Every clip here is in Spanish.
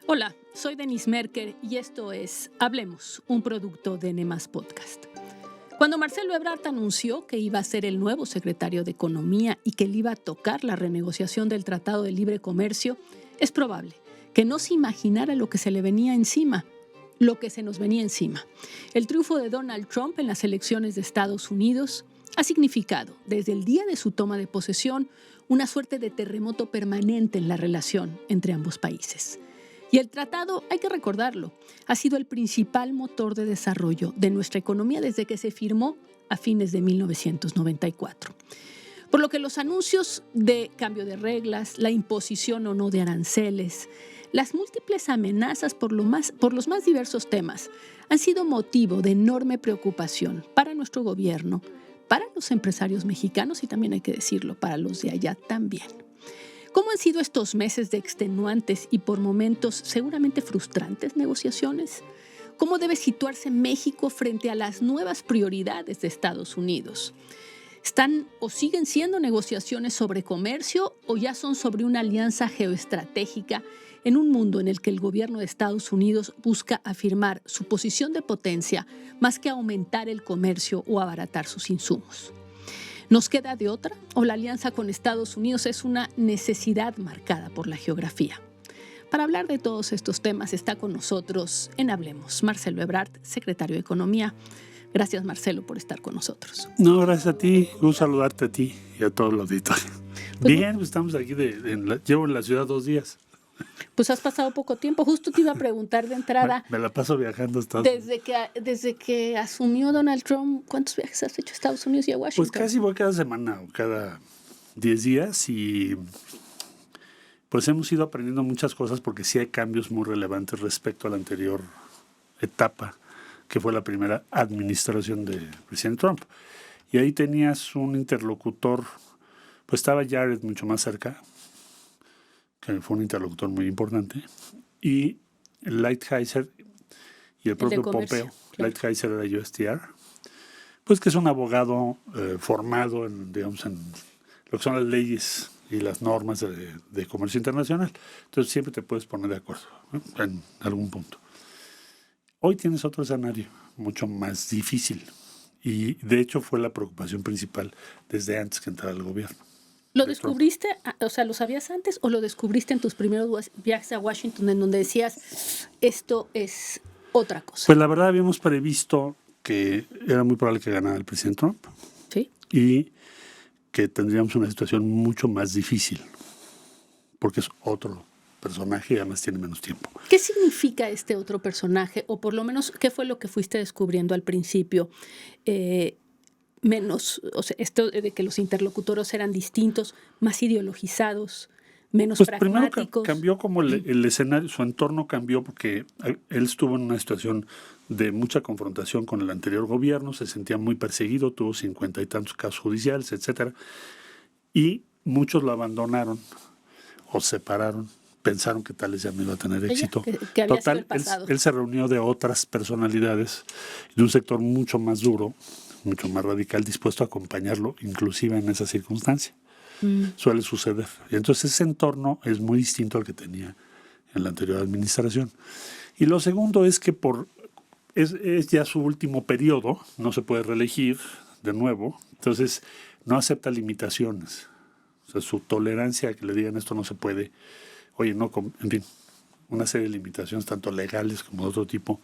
Hola, soy Denise Merker y esto es Hablemos, un producto de Nemas Podcast. Cuando Marcelo Ebrard anunció que iba a ser el nuevo secretario de Economía y que le iba a tocar la renegociación del Tratado de Libre Comercio, es probable que no se imaginara lo que se le venía encima, lo que se nos venía encima. El triunfo de Donald Trump en las elecciones de Estados Unidos ha significado, desde el día de su toma de posesión, una suerte de terremoto permanente en la relación entre ambos países. Y el tratado, hay que recordarlo, ha sido el principal motor de desarrollo de nuestra economía desde que se firmó a fines de 1994. Por lo que los anuncios de cambio de reglas, la imposición o no de aranceles, las múltiples amenazas por los más diversos temas han sido motivo de enorme preocupación para nuestro gobierno, para los empresarios mexicanos y también hay que decirlo, para los de allá también. ¿Cómo han sido estos meses de extenuantes y por momentos seguramente frustrantes negociaciones? ¿Cómo debe situarse México frente a las nuevas prioridades de Estados Unidos? ¿Están o siguen siendo negociaciones sobre comercio o ya son sobre una alianza geoestratégica en un mundo en el que el gobierno de Estados Unidos busca afirmar su posición de potencia más que aumentar el comercio o abaratar sus insumos? ¿Nos queda de otra o la alianza con Estados Unidos es una necesidad marcada por la geografía? Para hablar de todos estos temas está con nosotros en Hablemos Marcelo Ebrard, secretario de Economía. Gracias, Marcelo, por estar con nosotros. No, gracias a ti. Gusto saludarte a ti y a todos los auditores. Bien, pues estamos aquí, llevo en la ciudad 2 días. Pues has pasado poco tiempo. Justo te iba a preguntar de entrada. Me la paso viajando hasta... Desde que asumió Donald Trump, ¿cuántos viajes has hecho a Estados Unidos y a Washington? Pues casi voy cada semana o cada 10 días y pues hemos ido aprendiendo muchas cosas porque sí hay cambios muy relevantes respecto a la anterior etapa, que fue la primera administración del presidente Trump. Y ahí tenías un interlocutor, pues estaba Jared mucho más cerca, que fue un interlocutor muy importante, y Lighthizer y el propio Pompeo. Claro. Lighthizer era USTR, pues que es un abogado formado en lo que son las leyes y las normas de comercio internacional. Entonces siempre te puedes poner de acuerdo, ¿no? En algún punto. Hoy tienes otro escenario mucho más difícil y de hecho fue la preocupación principal desde antes que entrara al gobierno. ¿Lo descubriste, o sea, lo sabías antes o lo descubriste en tus primeros viajes a Washington en donde decías esto es otra cosa? Pues la verdad habíamos previsto que era muy probable que ganara el presidente Trump. Sí. Y que tendríamos una situación mucho más difícil porque es otro personaje y además tiene menos tiempo. ¿Qué significa este otro personaje? O por lo menos, ¿qué fue lo que fuiste descubriendo al principio? O sea, esto de que los interlocutores eran distintos, más ideologizados, menos pragmáticos. Primero cambió como el escenario, su entorno cambió porque él estuvo en una situación de mucha confrontación con el anterior gobierno, se sentía muy perseguido, tuvo 50 y tantos casos judiciales, etcétera, y muchos lo abandonaron o separaron, pensaron que tal vez ya no iba a tener éxito. Que había sido el pasado. Él se reunió de otras personalidades de un sector mucho más duro, mucho más radical, dispuesto a acompañarlo, inclusive en esa circunstancia. Suele suceder. Y entonces ese entorno es muy distinto al que tenía en la anterior administración. Y lo segundo es que es ya su último periodo, no se puede reelegir de nuevo, entonces no acepta limitaciones. O sea, su tolerancia a que le digan esto no se puede, oye, no, en fin, una serie de limitaciones, tanto legales como de otro tipo,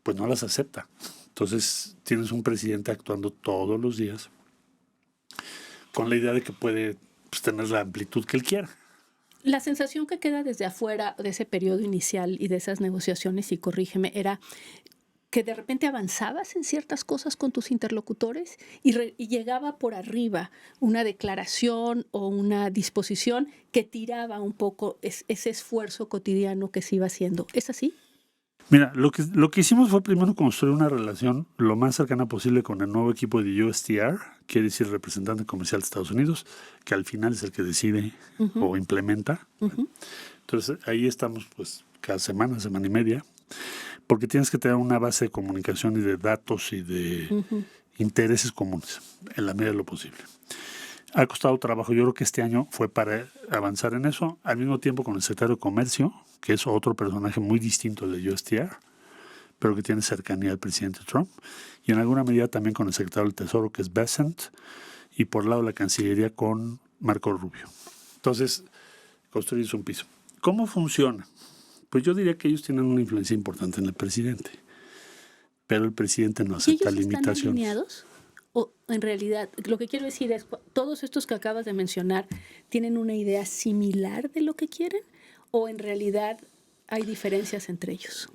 pues no las acepta. Entonces tienes un presidente actuando todos los días con la idea de que puede tener la amplitud que él quiera. La sensación que queda desde afuera de ese periodo inicial y de esas negociaciones, y corrígeme, era que de repente avanzabas en ciertas cosas con tus interlocutores y llegaba por arriba una declaración o una disposición que tiraba un poco ese esfuerzo cotidiano que se iba haciendo. ¿Es así? Mira, lo que hicimos fue primero construir una relación lo más cercana posible con el nuevo equipo de USTR, quiere decir representante comercial de Estados Unidos, que al final es el que decide o implementa. Entonces ahí estamos pues cada semana y media, porque tienes que tener una base de comunicación y de datos y de intereses comunes, en la medida de lo posible. Ha costado trabajo. Yo creo que este año fue para avanzar en eso. Al mismo tiempo con el secretario de Comercio, que es otro personaje muy distinto de USTR, pero que tiene cercanía al presidente Trump. Y en alguna medida también con el secretario del Tesoro, que es Bessent. Y por el lado de la Cancillería con Marco Rubio. Entonces, construyes un piso. ¿Cómo funciona? Pues yo diría que ellos tienen una influencia importante en el presidente. Pero el presidente no acepta limitaciones. ¿Están alineados? O en realidad, lo que quiero decir es, ¿todos estos que acabas de mencionar tienen una idea similar de lo que quieren? ¿O en realidad hay diferencias entre ellos?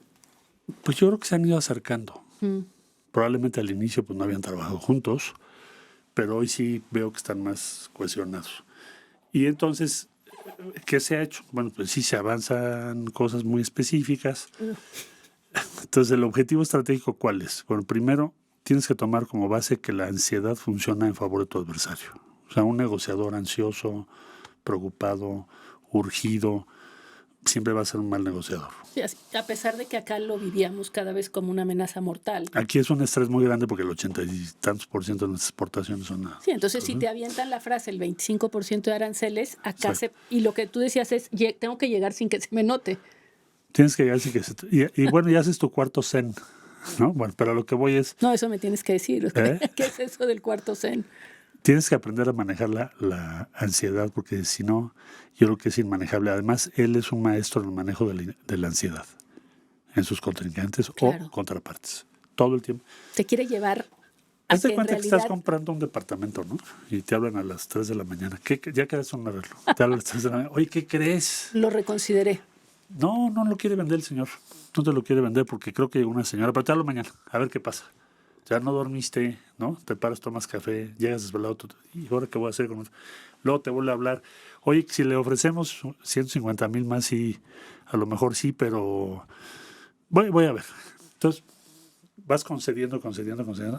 Pues yo creo que se han ido acercando. Probablemente al inicio pues no habían trabajado juntos, pero hoy sí veo que están más cohesionados. Y entonces, ¿qué se ha hecho? Bueno, pues sí se avanzan cosas muy específicas. Entonces, ¿el objetivo estratégico cuál es? Bueno, primero, tienes que tomar como base que la ansiedad funciona en favor de tu adversario. O sea, un negociador ansioso, preocupado, urgido, siempre va a ser un mal negociador. Sí, a pesar de que acá lo vivíamos cada vez como una amenaza mortal. Aquí es un estrés muy grande porque el 80 y tantos % de nuestras exportaciones son nada. Sí, entonces si te avientan la frase el 25% de aranceles, acá y lo que tú decías es, tengo que llegar sin que se me note. Tienes que llegar sin que se... Y bueno, ya haces tu cuarto zen, ¿no? Bueno, pero lo que voy es... No, eso me tienes que decir. ¿Qué es eso del cuarto zen? Tienes que aprender a manejar la ansiedad, porque si no, yo creo que es inmanejable. Además, él es un maestro en el manejo de la ansiedad en sus contrincantes o contrapartes. Todo el tiempo. Te quiere llevar a Haz de cuenta que estás comprando un departamento, ¿no? Y te hablan a las 3 de la mañana. Ya quedas un arreglo. Te hablan a las 3 de la mañana. Oye, ¿qué crees? Lo reconsideré. No lo quiere vender el señor. No te lo quiere vender porque creo que llegó una señora. Pero te hablo mañana. A ver qué pasa. Ya no dormiste, ¿no? Te paras, tomas café, llegas desvelado. ¿Y ahora qué voy a hacer con eso? Luego te vuelve a hablar. Oye, si le ofrecemos 150,000 más, sí, a lo mejor sí, pero voy a ver. Entonces, vas concediendo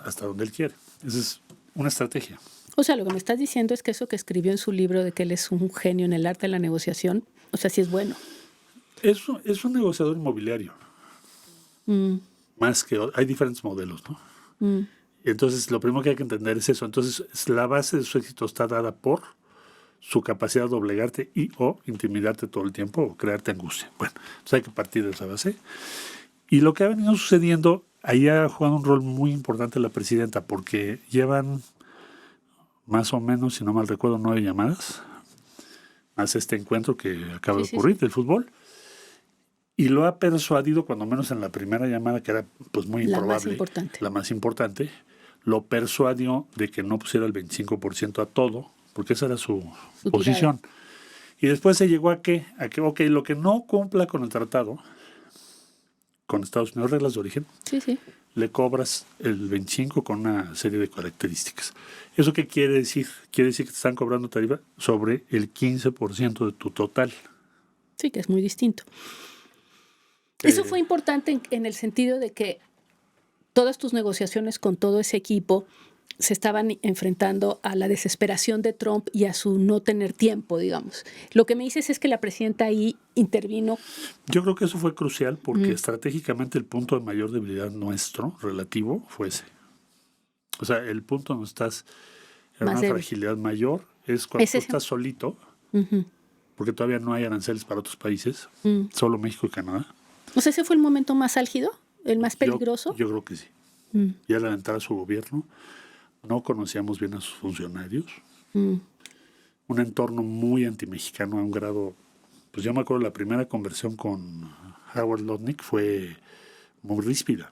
hasta donde él quiere. Esa es una estrategia. O sea, lo que me estás diciendo es que eso que escribió en su libro de que él es un genio en el arte de la negociación, o sea, sí es bueno. Es un negociador inmobiliario. Más que hay diferentes modelos, ¿no? Entonces, lo primero que hay que entender es eso. Entonces, la base de su éxito está dada por su capacidad de obligarte y o intimidarte todo el tiempo o crearte angustia. Bueno, entonces hay que partir de esa base. Y lo que ha venido sucediendo, ahí ha jugado un rol muy importante la presidenta, porque llevan más o menos, si no mal recuerdo, 9 llamadas, más este encuentro que acaba de ocurrir del fútbol. Y lo ha persuadido, cuando menos en la primera llamada, que era pues muy improbable, la más importante, lo persuadió de que no pusiera el 25% a todo, porque esa era su posición. Tirada. Y después se llegó a que, lo que no cumpla con el tratado, con Estados Unidos, reglas de origen, le cobras el 25% con una serie de características. ¿Eso qué quiere decir? Quiere decir que te están cobrando tarifa sobre el 15% de tu total. Sí, que es muy distinto. Eso fue importante en el sentido de que todas tus negociaciones con todo ese equipo se estaban enfrentando a la desesperación de Trump y a su no tener tiempo, digamos. Lo que me dices es que la presidenta ahí intervino. Yo creo que eso fue crucial porque estratégicamente el punto de mayor debilidad nuestro, relativo, fue ese. O sea, el punto donde estás en una fragilidad mayor es cuando tú estás solito, porque todavía no hay aranceles para otros países, solo México y Canadá. O sea, ¿ese fue el momento más álgido? ¿El más peligroso? Yo creo que sí. Ya al entrar a su gobierno, no conocíamos bien a sus funcionarios. Un entorno muy antimexicano a un grado... Pues yo me acuerdo la primera conversión con Howard Lutnick fue muy ríspida,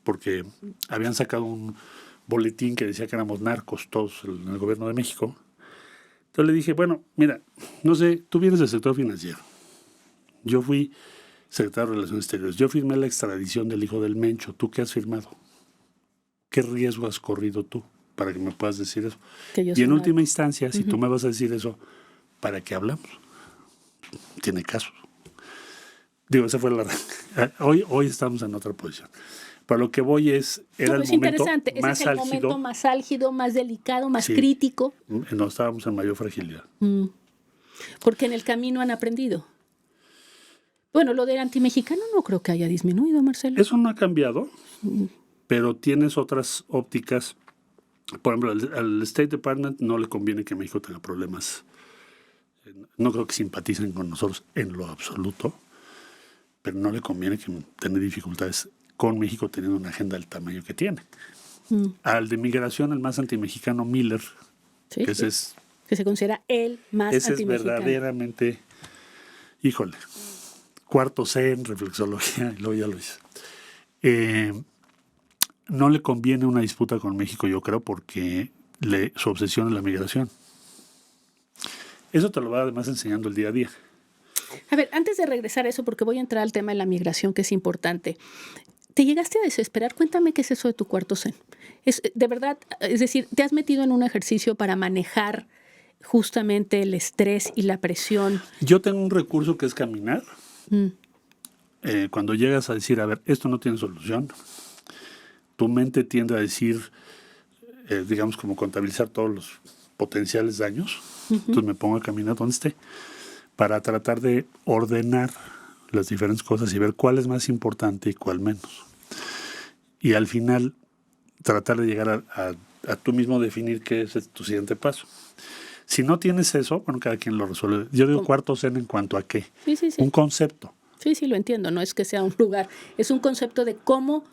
porque habían sacado un boletín que decía que éramos narcos todos en el gobierno de México. Entonces le dije, bueno, mira, no sé, tú vienes del sector financiero. Yo fui secretario de Relaciones Exteriores. Yo firmé la extradición del hijo del Mencho. ¿Tú qué has firmado? ¿Qué riesgo has corrido tú para que me puedas decir eso? Y en última instancia, si tú me vas a decir eso, ¿para qué hablamos? Tiene caso. Digo, esa fue la... Hoy estamos en otra posición. Para lo que voy es... Era el momento más álgido. Ese es el momento más álgido, más delicado, más crítico. No estábamos en mayor fragilidad. Porque en el camino han aprendido. Bueno, lo del antimexicano no creo que haya disminuido, Marcelo. Eso no ha cambiado, pero tienes otras ópticas Por ejemplo, al State Department no le conviene que México tenga problemas. No creo que simpaticen con nosotros en lo absoluto, pero no le conviene que tenga dificultades con México teniendo una agenda del tamaño que tiene. Al de migración, el más antimexicano, Miller, sí, que sí. es... Que se considera el más ese antimexicano. Es verdaderamente, híjole, cuarto C en reflexología, y luego ya lo hice. No le conviene una disputa con México, yo creo, porque su obsesión es la migración. Eso te lo va además enseñando el día a día. A ver, antes de regresar a eso, porque voy a entrar al tema de la migración, que es importante. ¿Te llegaste a desesperar? Cuéntame qué es eso de tu cuarto zen. De verdad, es decir, ¿te has metido en un ejercicio para manejar justamente el estrés y la presión? Yo tengo un recurso que es caminar. Cuando llegas a decir, a ver, esto no tiene solución, tu mente tiende a decir, digamos, como contabilizar todos los potenciales daños. Entonces me pongo a caminar donde esté para tratar de ordenar las diferentes cosas y ver cuál es más importante y cuál menos. Y al final tratar de llegar a tú mismo definir qué es tu siguiente paso. Si no tienes eso, bueno, cada quien lo resuelve. Yo digo cuarto zen en cuanto a qué. Sí. Un concepto. Sí, lo entiendo. No es que sea un lugar. Es un concepto de cómo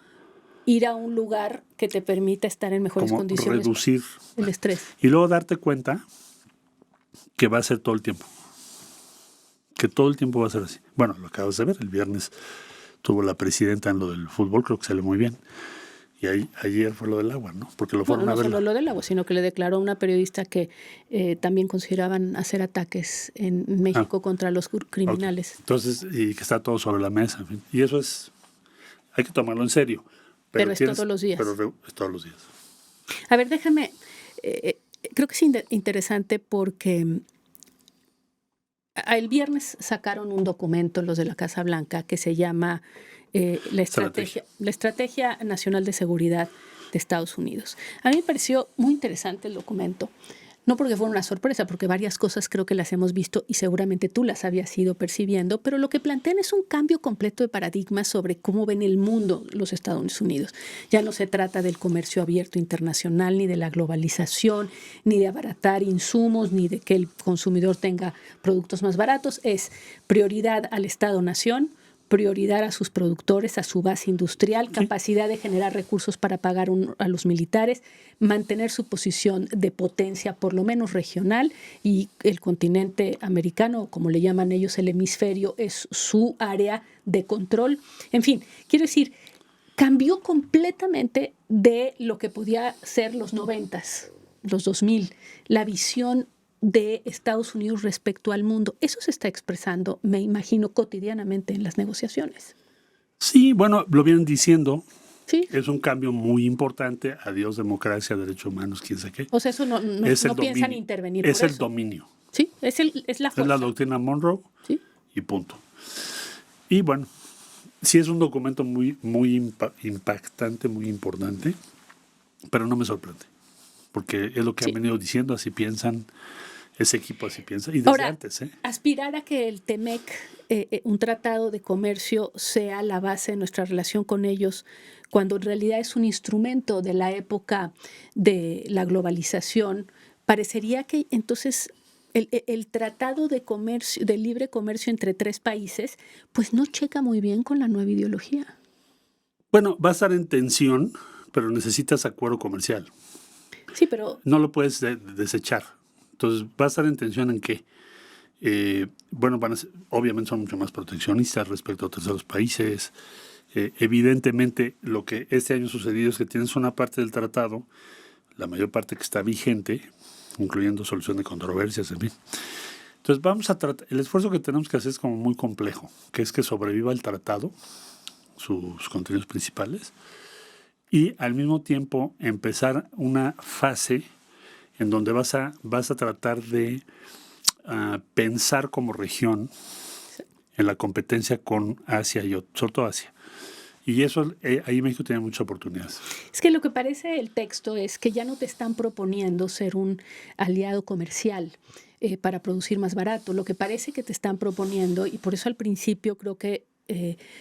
ir a un lugar que te permita estar en mejores como condiciones. Reducir el estrés. Y luego darte cuenta que va a ser todo el tiempo. Que todo el tiempo va a ser así. Bueno, lo acabas de ver. El viernes tuvo la presidenta en lo del fútbol, creo que salió muy bien. Y ayer fue lo del agua, ¿no? Porque lo fueron a ver. No solo lo del agua, sino que le declaró a una periodista que también consideraban hacer ataques en México contra los criminales. Okay. Entonces, y que está todo sobre la mesa. En fin. Y eso hay que tomarlo en serio. Pero es todos los días. Pero es todos los días. A ver, déjame, creo que es interesante porque el viernes sacaron un documento los de la Casa Blanca que se llama la Estrategia Nacional de Seguridad de Estados Unidos. A mí me pareció muy interesante el documento, no porque fue una sorpresa, porque varias cosas creo que las hemos visto y seguramente tú las habías ido percibiendo, pero lo que plantean es un cambio completo de paradigma sobre cómo ven el mundo los Estados Unidos. Ya no se trata del comercio abierto internacional, ni de la globalización, ni de abaratar insumos, ni de que el consumidor tenga productos más baratos. Es prioridad al Estado-nación, prioridad a sus productores, a su base industrial, capacidad de generar recursos para pagar a los militares, mantener su posición de potencia, por lo menos regional, y el continente americano, como le llaman ellos, el hemisferio, es su área de control. En fin, quiero decir, cambió completamente de lo que podía ser los 90s, los 2000, la visión de Estados Unidos respecto al mundo. Eso se está expresando, me imagino, cotidianamente en las negociaciones. Sí, bueno, lo vienen diciendo. Sí. Es un cambio muy importante. Adiós democracia, derechos humanos, quién sabe qué. O sea, eso no piensan intervenir. Es el dominio. Sí, es la fuerza. Es la doctrina Monroe. Sí. Y punto. Y bueno, sí es un documento muy impactante, muy importante, pero no me sorprende. Porque es lo que han venido diciendo, así piensan, ese equipo así piensa, y desde ahora, antes. Aspirar a que el TEMEC, un tratado de comercio, sea la base de nuestra relación con ellos, cuando en realidad es un instrumento de la época de la globalización, parecería que entonces el tratado de comercio, de libre comercio entre tres países, pues no checa muy bien con la nueva ideología. Bueno, va a estar en tensión, pero necesitas acuerdo comercial. Sí, pero no lo puedes desechar. Entonces va a estar en tensión en que, bueno, obviamente son mucho más proteccionistas respecto a terceros países. Evidentemente, lo que este año ha sucedido es que tienes una parte del tratado, la mayor parte que está vigente, incluyendo solución de controversias, en fin. Entonces vamos a tratar, el esfuerzo que tenemos que hacer es como muy complejo, que es que sobreviva el tratado, sus contenidos principales, y al mismo tiempo empezar una fase en donde vas a tratar de pensar como región en la competencia con Asia y sobre todo Asia. Y eso, ahí México tiene muchas oportunidades. Es que lo que parece el texto es que ya no te están proponiendo ser un aliado comercial para producir más barato. Lo que parece que te están proponiendo, y por eso al principio creo que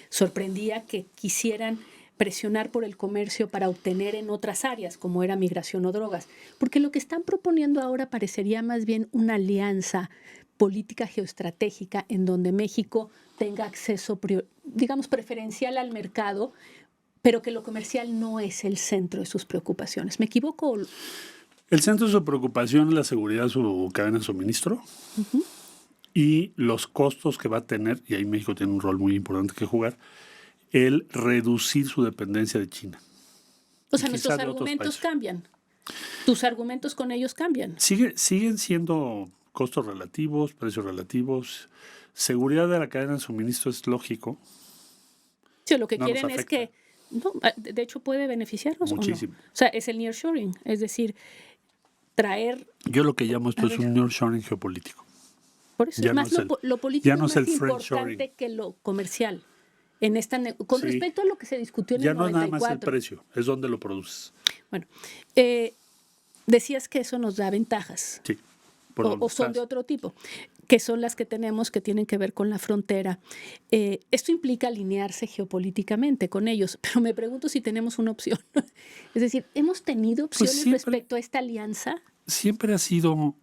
sorprendía que quisieran presionar por el comercio para obtener en otras áreas, como era migración o drogas. Porque lo que están proponiendo ahora parecería más bien una alianza política geoestratégica en donde México tenga acceso, digamos, preferencial al mercado, pero que lo comercial no es el centro de sus preocupaciones. ¿Me equivoco? El centro de su preocupación es la seguridad de su cadena de suministro y los costos que va a tener, y ahí México tiene un rol muy importante que jugar, el reducir su dependencia de China. O sea, nuestros argumentos cambian. ¿Tus argumentos con ellos cambian? Siguen siendo costos relativos, precios relativos. Seguridad de la cadena de suministro es lógico. Sí, lo que no quieren es que, no, de hecho, puede beneficiarnos. Muchísimo. ¿O no? O sea, es el nearshoring, es decir, traer... Yo lo que llamo esto es un nearshoring geopolítico. Por eso, más lo político ya no es más importante que lo comercial. En esta con respecto a lo que se discutió en el 94. Ya no es nada más el precio, es donde lo produces. Bueno, decías que eso nos da ventajas. Sí. O son de otro tipo, que son las que tenemos que tienen que ver con la frontera. Esto implica alinearse geopolíticamente con ellos, pero me pregunto si tenemos una opción. Es decir, ¿hemos tenido opciones respecto a esta alianza? Siempre ha sido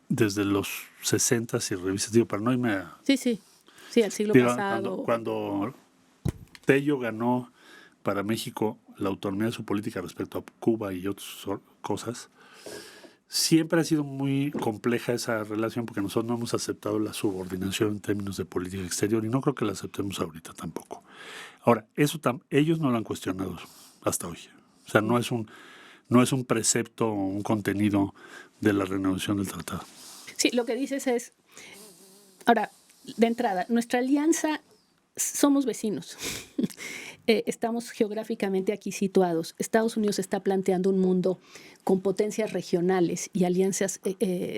desde los 60s y revistas, digo, para no irme a... Sí, al siglo pasado. Cuando Tello ganó para México la autonomía de su política respecto a Cuba y otras cosas, siempre ha sido muy compleja esa relación porque nosotros no hemos aceptado la subordinación en términos de política exterior y no creo que la aceptemos ahorita tampoco. Ahora, ellos no lo han cuestionado hasta hoy. O sea, no es un precepto o un contenido de la renegociación del tratado. Sí, lo que dices es, ahora, de entrada, nuestra alianza, somos vecinos. Estamos geográficamente aquí situados. Estados Unidos está planteando un mundo con potencias regionales y alianzas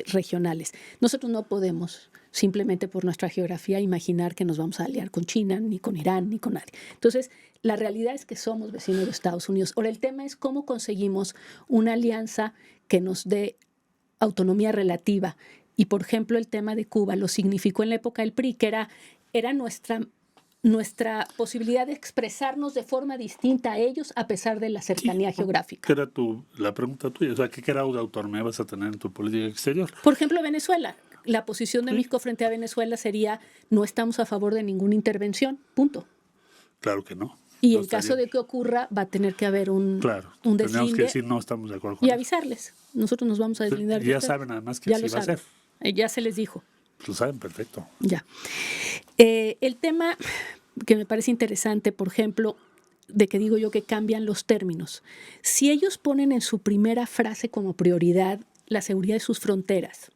regionales. Nosotros no podemos, simplemente por nuestra geografía, imaginar que nos vamos a aliar con China, ni con Irán, ni con nadie. Entonces, la realidad es que somos vecinos de Estados Unidos. Ahora, el tema es cómo conseguimos una alianza que nos dé autonomía relativa. Y, por ejemplo, el tema de Cuba lo significó en la época del PRI, que era nuestra posibilidad de expresarnos de forma distinta a ellos a pesar de la cercanía geográfica. ¿Qué era la pregunta tuya? O sea, ¿qué grado de autonomía vas a tener en tu política exterior? Por ejemplo, Venezuela. La posición de México frente a Venezuela sería no estamos a favor de ninguna intervención, punto. Claro que no. Y en caso de que ocurra, va a tener que haber un deslinde. Tenemos que decir no estamos de acuerdo con eso. Y avisarles. Nosotros nos vamos a deslindar. Ya saben además que así va a ser. Ya se les dijo. Lo saben perfecto. Ya. El tema que me parece interesante, por ejemplo, de que digo yo que cambian los términos. Si ellos ponen en su primera frase como prioridad la seguridad de sus fronteras,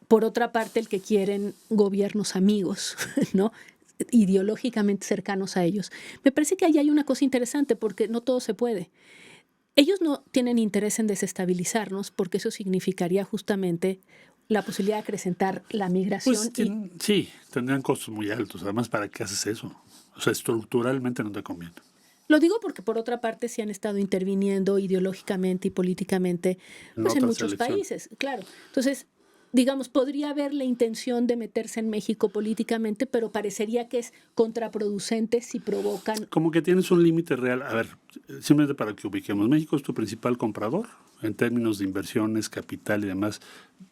por otra parte el que quieren gobiernos amigos, ¿no?, ideológicamente cercanos a ellos, me parece que ahí hay una cosa interesante porque no todo se puede. Ellos no tienen interés en desestabilizarnos porque eso significaría justamente la posibilidad de acrecentar la migración. Pues sí, tendrían costos muy altos. Además, ¿para qué haces eso? O sea, estructuralmente no te conviene. Lo digo porque, por otra parte, sí han estado interviniendo ideológicamente y políticamente pues, en muchos países. Claro. Entonces, digamos, podría haber la intención de meterse en México políticamente, pero parecería que es contraproducente si provocan... Como que tienes un límite real. A ver, simplemente para que ubiquemos. México es tu principal comprador en términos de inversiones, capital y demás.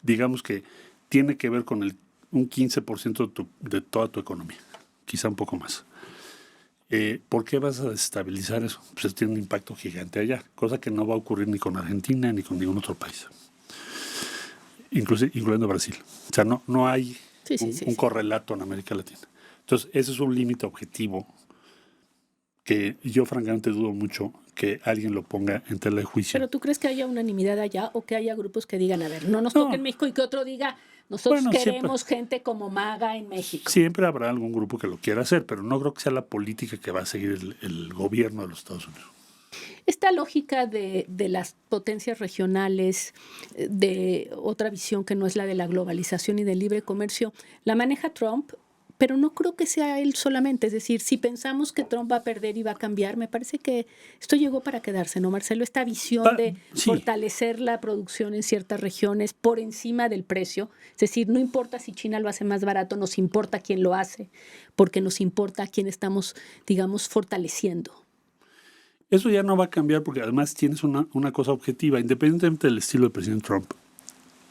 Digamos que tiene que ver con un 15% de toda tu economía, quizá un poco más. ¿Por qué vas a desestabilizar eso? Pues tiene un impacto gigante allá, cosa que no va a ocurrir ni con Argentina ni con ningún otro país. Incluyendo Brasil. O sea, no hay un correlato en América Latina. Entonces, ese es un límite objetivo que yo francamente dudo mucho que alguien lo ponga en tela de juicio. ¿Pero tú crees que haya unanimidad allá o que haya grupos que digan, a ver, no nos toque en México y que otro diga, nosotros queremos gente como MAGA en México? Siempre habrá algún grupo que lo quiera hacer, pero no creo que sea la política que va a seguir el gobierno de los Estados Unidos. Esta lógica de las potencias regionales, de otra visión que no es la de la globalización y del libre comercio, la maneja Trump pero no creo que sea él solamente. Es decir, si pensamos que Trump va a perder y va a cambiar, me parece que esto llegó para quedarse, ¿no, Marcelo? Esta visión de fortalecer la producción en ciertas regiones por encima del precio. Es decir, no importa si China lo hace más barato, nos importa quién lo hace, porque nos importa a quién estamos, digamos, fortaleciendo. Eso ya no va a cambiar porque además tienes una cosa objetiva, independientemente del estilo del presidente Trump.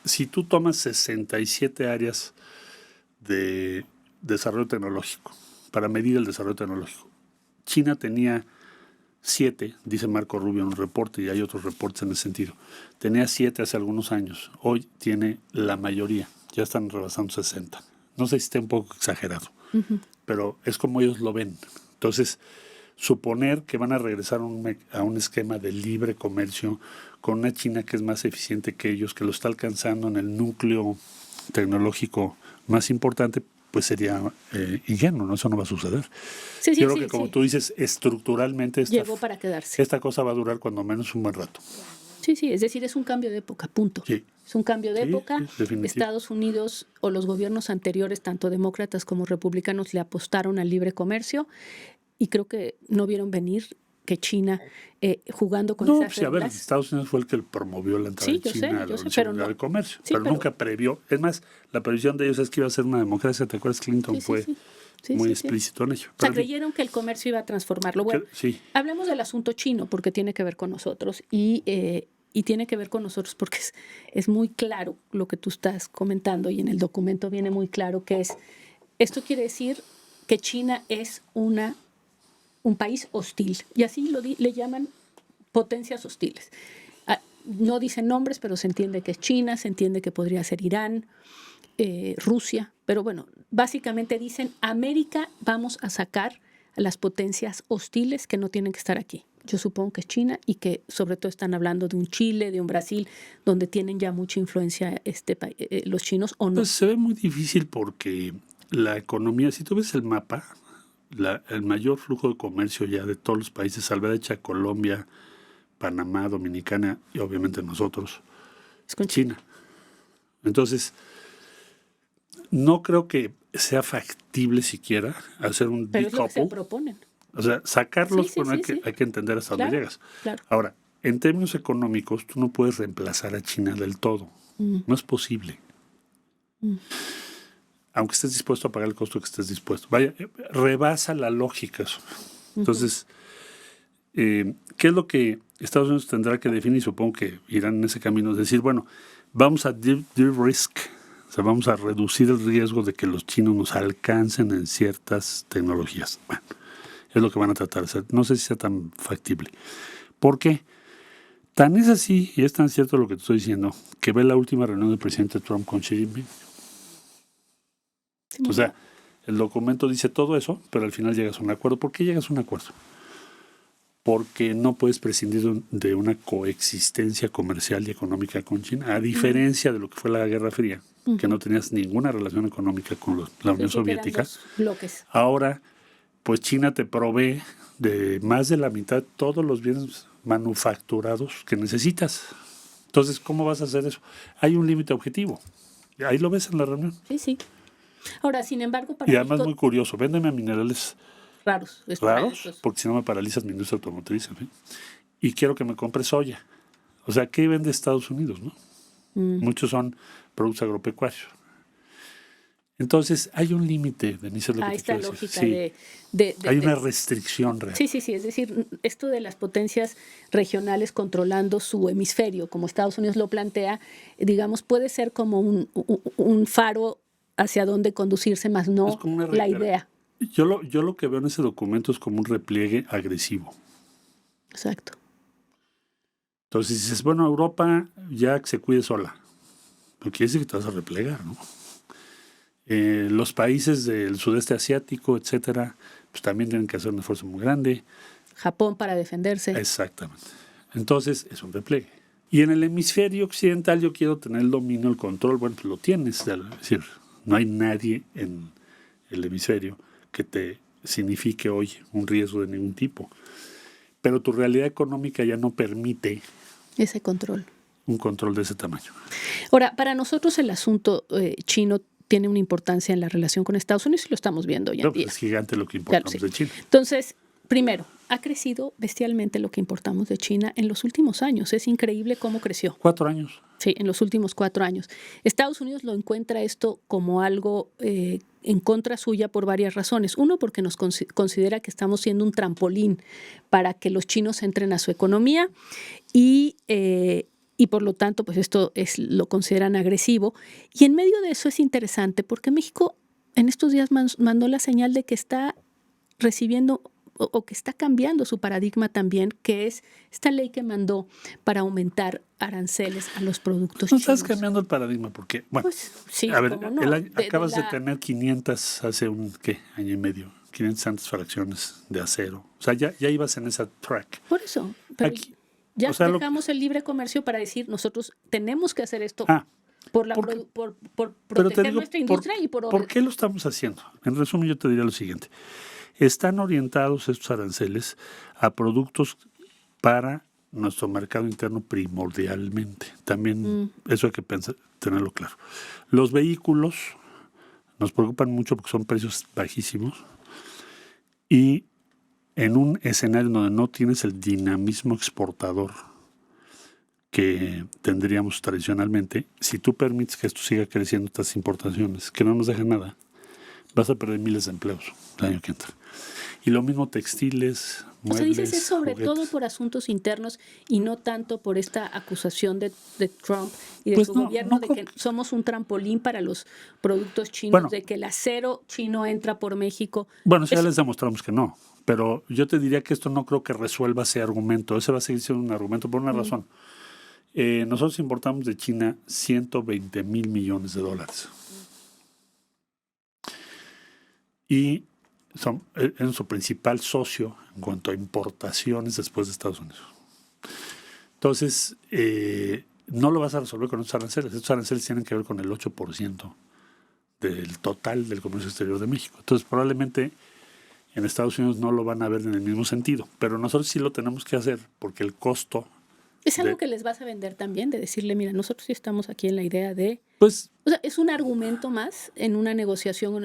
Si tú tomas 67 áreas de desarrollo tecnológico, para medir el desarrollo tecnológico, China tenía 7, dice Marco Rubio en un reporte, y hay otros reportes en ese sentido. Tenía 7 hace algunos años, hoy tiene la mayoría, ya están rebasando 60. No sé si está un poco exagerado, pero es como ellos lo ven. Entonces, suponer que van a regresar a un esquema de libre comercio con una China que es más eficiente que ellos, que lo está alcanzando en el núcleo tecnológico más importante, pues sería ingenuo, ¿no? Eso no va a suceder. Sí, Yo creo que, como tú dices, estructuralmente llegó para quedarse. Esta cosa va a durar cuando menos un buen rato. Sí, es decir, es un cambio de época, punto. Sí. Es un cambio de época. Estados Unidos o los gobiernos anteriores, tanto demócratas como republicanos, le apostaron al libre comercio y creo que no vieron venir que China, jugando con esas reglas. A ver, Estados Unidos fue el que promovió la entrada de China a la Organización Mundial de Comercio, pero nunca previó. Es más, la previsión de ellos es que iba a ser una democracia. ¿Te acuerdas? Clinton fue muy explícito en ello. O sea, creyeron que el comercio iba a transformarlo. Bueno, hablemos del asunto chino porque tiene que ver con nosotros y tiene que ver con nosotros porque es muy claro lo que tú estás comentando y en el documento viene muy claro que esto quiere decir que China es un país hostil, y así le llaman potencias hostiles. No dicen nombres, pero se entiende que es China, se entiende que podría ser Irán, Rusia, pero bueno, básicamente dicen, América vamos a sacar a las potencias hostiles que no tienen que estar aquí. Yo supongo que es China y que sobre todo están hablando de un Chile, de un Brasil, donde tienen ya mucha influencia los chinos, ¿o no? Pues se ve muy difícil porque la economía, si tú ves el mapa, el mayor flujo de comercio ya de todos los países, salvo de Colombia, Panamá, Dominicana y obviamente nosotros, es con China. Entonces, no creo que sea factible siquiera hacer un pero decouple. Es lo que se proponen. O sea, sacarlos, hay que entender hasta dónde llegas. Claro. Ahora, en términos económicos, tú no puedes reemplazar a China del todo. No es posible. Aunque estés dispuesto a pagar el costo que estés dispuesto. Vaya, rebasa la lógica eso. Entonces, ¿qué es lo que Estados Unidos tendrá que definir? Supongo que irán en ese camino. Es decir, bueno, vamos a de-risk, o sea, vamos a reducir el riesgo de que los chinos nos alcancen en ciertas tecnologías. Bueno, es lo que van a tratar de hacer. No sé si sea tan factible. ¿Por qué? Tan es así, y es tan cierto lo que te estoy diciendo, que ve la última reunión del presidente Trump con Xi Jinping. O sea, el documento dice todo eso, pero al final llegas a un acuerdo. ¿Por qué llegas a un acuerdo? Porque no puedes prescindir de una coexistencia comercial y económica con China, a diferencia de lo que fue la Guerra Fría, que no tenías ninguna relación económica con la Unión Soviética. Bloques. Ahora, pues China te provee de más de la mitad de todos los bienes manufacturados que necesitas. Entonces, ¿cómo vas a hacer eso? Hay un límite objetivo. Ahí lo ves en la reunión. Sí. Ahora, sin embargo, y además muy curioso, véndeme a minerales raros, porque si no me paralizas mi industria automotriz. Y quiero que me compres soya. O sea, ¿qué vende Estados Unidos? ¿No? Muchos son productos agropecuarios. Entonces, hay un límite, Denise, es lo que te quiero decir. Lógica hay una restricción real. Sí, es decir, esto de las potencias regionales controlando su hemisferio, como Estados Unidos lo plantea, digamos, puede ser como un faro hacia dónde conducirse, más no la idea. Yo lo que veo en ese documento es como un repliegue agresivo. Exacto. Entonces dices, bueno, Europa ya que se cuide sola. No quiere decir que te vas a replegar, ¿no? Los países del sudeste asiático, etcétera, pues también tienen que hacer un esfuerzo muy grande. Japón para defenderse. Exactamente. Entonces, es un repliegue. Y en el hemisferio occidental yo quiero tener el dominio, el control. Bueno, pues lo tienes. Es decir, no hay nadie en el hemisferio que te signifique hoy un riesgo de ningún tipo. Pero tu realidad económica ya no permite ese control. Un control de ese tamaño. Ahora, para nosotros el asunto chino tiene una importancia en la relación con Estados Unidos y lo estamos viendo hoy en día. Es gigante lo que importamos de China. Entonces, primero, ha crecido bestialmente lo que importamos de China en los últimos años. Es increíble cómo creció. 4 años. Sí, en los últimos 4 años. Estados Unidos lo encuentra esto como algo en contra suya por varias razones. Uno, porque nos considera que estamos siendo un trampolín para que los chinos entren a su economía y por lo tanto, pues esto lo consideran agresivo. Y en medio de eso es interesante porque México en estos días mandó la señal de que está recibiendo o que está cambiando su paradigma también, que es esta ley que mandó para aumentar aranceles a los productos chinos. No estás cambiando el paradigma porque, bueno, pues, sí, a ver, no. acabas de tener 500 hace año y medio, 500 tantas fracciones de acero. O sea, ya ibas en esa track. Por eso, pero aquí, ya dejamos el libre comercio para decir, nosotros tenemos que hacer esto por proteger nuestra industria y por... ¿Por qué lo estamos haciendo? En resumen, yo te diría lo siguiente. Están orientados estos aranceles a productos para nuestro mercado interno primordialmente. También eso hay que tenerlo claro. Los vehículos nos preocupan mucho porque son precios bajísimos y en un escenario donde no tienes el dinamismo exportador que tendríamos tradicionalmente, si tú permites que esto siga creciendo, estas importaciones, que no nos dejan nada, vas a perder miles de empleos el año que entra. Y lo mismo textiles, muebles, o sea, dices es sobre juguetes. todo por asuntos internos y no tanto por esta acusación de Trump y de pues su no, gobierno de que somos un trampolín para los productos chinos, de que el acero chino entra por México. Bueno, ya les demostramos que no, pero yo te diría que esto no creo que resuelva ese argumento. Ese va a seguir siendo un argumento por una razón. Nosotros importamos de China $120 mil millones. Y es nuestro principal socio en cuanto a importaciones después de Estados Unidos. Entonces, no lo vas a resolver con estos aranceles. Estos aranceles tienen que ver con el 8% del total del comercio exterior de México. Entonces, probablemente en Estados Unidos no lo van a ver en el mismo sentido, pero nosotros sí lo tenemos que hacer porque el costo... ¿Es algo que les vas a vender también? De decirle, mira, nosotros sí estamos aquí en la idea de... Pues, o sea, es un argumento más en una negociación con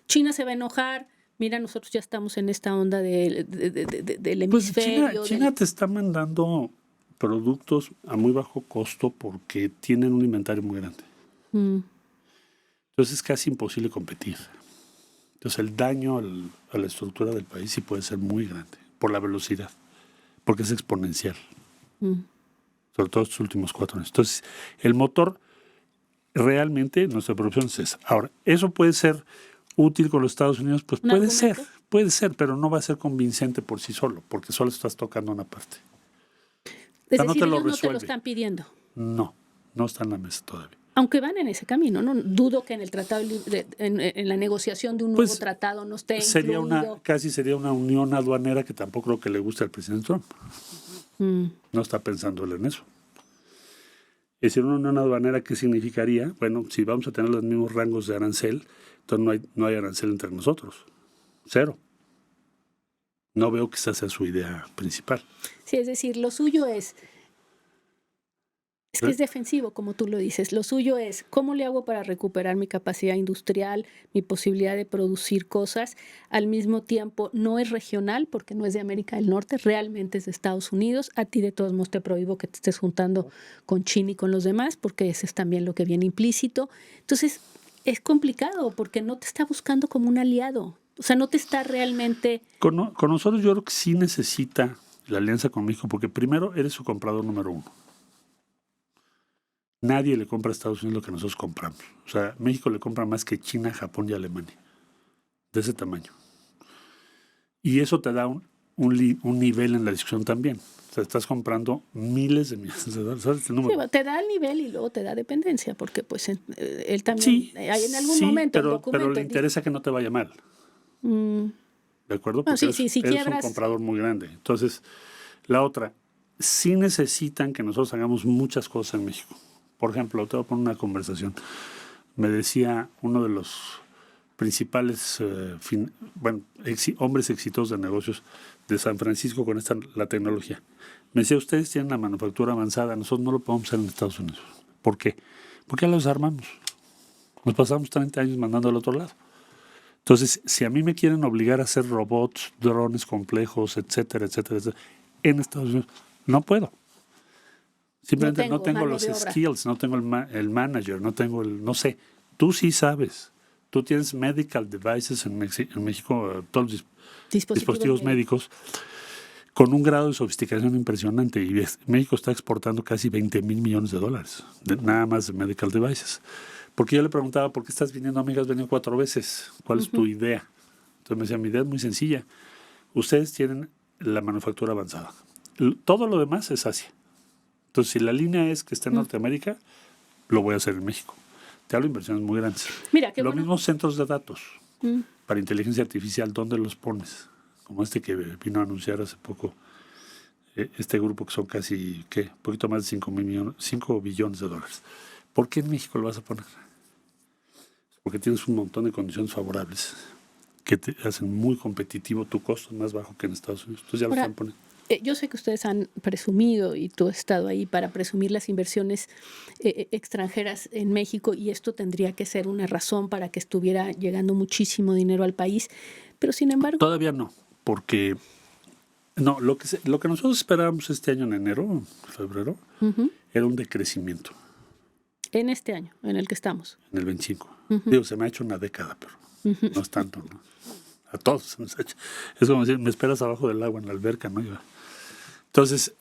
China se va a enojar, mira, nosotros ya estamos en esta onda del hemisferio. Pues China te está mandando productos a muy bajo costo porque tienen un inventario muy grande. Entonces es casi imposible competir. Entonces el daño a la estructura del país sí puede ser muy grande por la velocidad, porque es exponencial. Sobre todo estos últimos 4 años. Entonces el motor realmente, nuestra producción es esa. Ahora, eso puede ser útil con los Estados Unidos, pues puede ser, pero no va a ser convincente por sí solo, porque solo estás tocando una parte. Es decir, ellos no te lo están pidiendo. No está en la mesa todavía. Aunque van en ese camino, no dudo que en el tratado, en la negociación de un nuevo tratado no esté incluido. Casi sería una unión aduanera que tampoco creo que le guste al presidente Trump. No está pensando él en eso. Es decir, una unión aduanera, ¿qué significaría? Bueno, si vamos a tener los mismos rangos de arancel, entonces no hay arancel entre nosotros. 0. No veo que esa sea su idea principal. Sí, es decir, lo suyo es que es defensivo, como tú lo dices. Lo suyo es, ¿cómo le hago para recuperar mi capacidad industrial, mi posibilidad de producir cosas? Al mismo tiempo, no es regional, porque no es de América del Norte, realmente es de Estados Unidos. A ti, de todos modos, te prohíbo que te estés juntando con China y con los demás, porque ese es también lo que viene implícito. Entonces, es complicado, porque no te está buscando como un aliado. O sea, no te está realmente... Con nosotros yo creo que sí necesita la alianza con México, porque primero eres su comprador número 1. Nadie le compra a Estados Unidos lo que nosotros compramos. O sea, México le compra más que China, Japón y Alemania. De ese tamaño. Y eso te da un nivel en la discusión también. O sea, estás comprando miles de millones de dólares. ¿Sabes el número? Sí, te da el nivel y luego te da dependencia, porque pues él también hay en algún momento el documento... pero le interesa que no te vaya mal. ¿De acuerdo? Porque eres un comprador muy grande. Entonces, la otra, sí necesitan que nosotros hagamos muchas cosas en México. Por ejemplo, te voy a poner una conversación. Me decía uno de los principales hombres exitosos de negocios de San Francisco con la tecnología. Me decía, ustedes tienen la manufactura avanzada, nosotros no lo podemos hacer en Estados Unidos. ¿Por qué? Porque ya los armamos. Nos pasamos 30 años mandando al otro lado. Entonces, si a mí me quieren obligar a hacer robots, drones complejos, etcétera, etcétera, etcétera, en Estados Unidos, no puedo. Simplemente no tengo los skills, no tengo el manager, no sé. Tú sí sabes. Tú tienes medical devices en México, todos los dispositivos médicos, con un grado de sofisticación impresionante. Y México está exportando casi $20 mil millones nada más de medical devices. Porque yo le preguntaba, ¿por qué estás viniendo? Amiga, has venido 4 veces. ¿Cuál es tu idea? Entonces me decía, mi idea es muy sencilla. Ustedes tienen la manufactura avanzada. Todo lo demás es Asia. Entonces, si la línea es que esté en Norteamérica, lo voy a hacer en México. Te hablo de inversiones muy grandes. Mira, los mismos centros de datos para inteligencia artificial, ¿dónde los pones? Como este que vino a anunciar hace poco este grupo que son casi, un poquito más de 5 billones de dólares. ¿Por qué en México lo vas a poner? Porque tienes un montón de condiciones favorables que te hacen muy competitivo, tu costo es más bajo que en Estados Unidos. Entonces ya lo están poniendo. Yo sé que ustedes han presumido, y tú has estado ahí para presumir las inversiones extranjeras en México, y esto tendría que ser una razón para que estuviera llegando muchísimo dinero al país, pero sin embargo... Todavía no, porque lo que nosotros esperábamos este año en enero, febrero, era un decrecimiento. En este año, en el que estamos. En el 25. Digo, se me ha hecho una década, pero no es tanto, ¿no? A todos se nos ha hecho. Es como decir, me esperas abajo del agua en la alberca, ¿no? Entonces,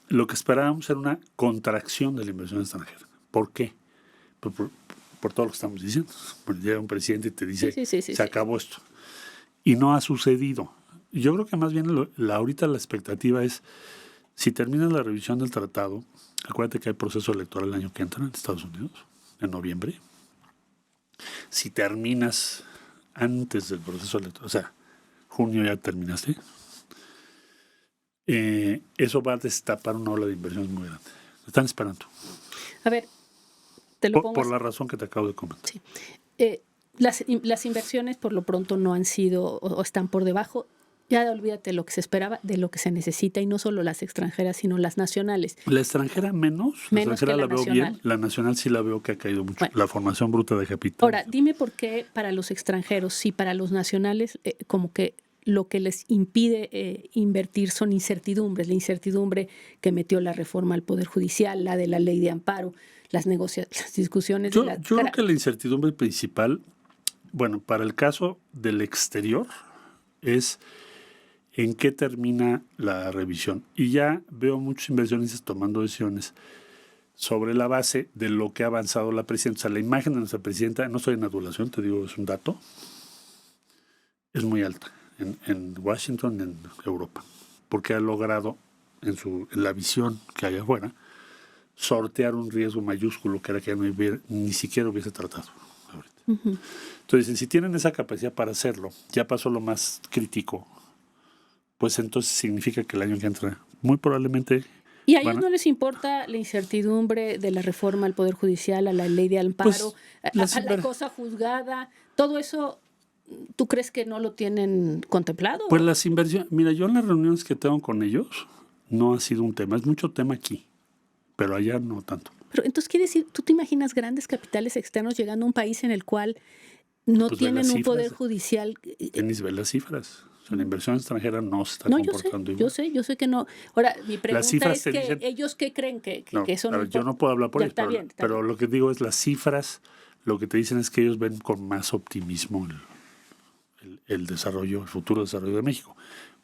lo que esperábamos era una contracción de la inversión extranjera. ¿Por qué? Por todo lo que estamos diciendo. Porque llega un presidente y te dice, se acabó esto. Y no ha sucedido. Yo creo que más bien ahorita la expectativa es, si termina la revisión del tratado, acuérdate que hay proceso electoral el año que entra en Estados Unidos, en noviembre. Si terminas antes del proceso electoral, o sea, junio ya terminaste, eso va a destapar una ola de inversiones muy grande. Están esperando. A ver, te lo pongo por la razón que te acabo de comentar. Sí. Las inversiones por lo pronto no han sido o están por debajo. Ya olvídate lo que se esperaba, de lo que se necesita, y no solo las extranjeras, sino las nacionales. La extranjera menos la extranjera la veo bien, la nacional sí la veo que ha caído mucho. Bueno, la formación bruta de capital. Ahora, dime por qué para los extranjeros, sí, para los nacionales, como que lo que les impide invertir son incertidumbres, la incertidumbre que metió la reforma al Poder Judicial, la de la ley de amparo, las discusiones. Yo creo que la incertidumbre principal, bueno, para el caso del exterior, es en qué termina la revisión. Y ya veo muchos inversionistas tomando decisiones sobre la base de lo que ha avanzado la presidenta. O sea, la imagen de nuestra presidenta, no estoy en adulación, te digo, es un dato, es muy alta en Washington y en Europa, porque ha logrado, en la visión que hay afuera, sortear un riesgo mayúsculo que era que ni siquiera hubiese tratado ahorita. Entonces, si tienen esa capacidad para hacerlo, ya pasó lo más crítico, pues entonces significa que el año que entra, muy probablemente... ¿Y a ellos no les importa la incertidumbre de la reforma al Poder Judicial, a la ley de amparo, pues, a la cosa juzgada? Todo eso, ¿tú crees que no lo tienen contemplado? Pues las inversiones... Mira, yo en las reuniones que tengo con ellos no ha sido un tema. Es mucho tema aquí, pero allá no tanto. Pero entonces quiere decir, ¿tú te imaginas grandes capitales externos llegando a un país en el cual no tienen un poder judicial? Tenis, ve las cifras. O sea, la inversión extranjera no se está comportando igual. Yo sé que no. Ahora, mi pregunta es que dicen, ellos qué creen que son... Ver, yo no puedo hablar por ellos, pero lo que digo es las cifras, lo que te dicen es que ellos ven con más optimismo el desarrollo, el futuro desarrollo de México.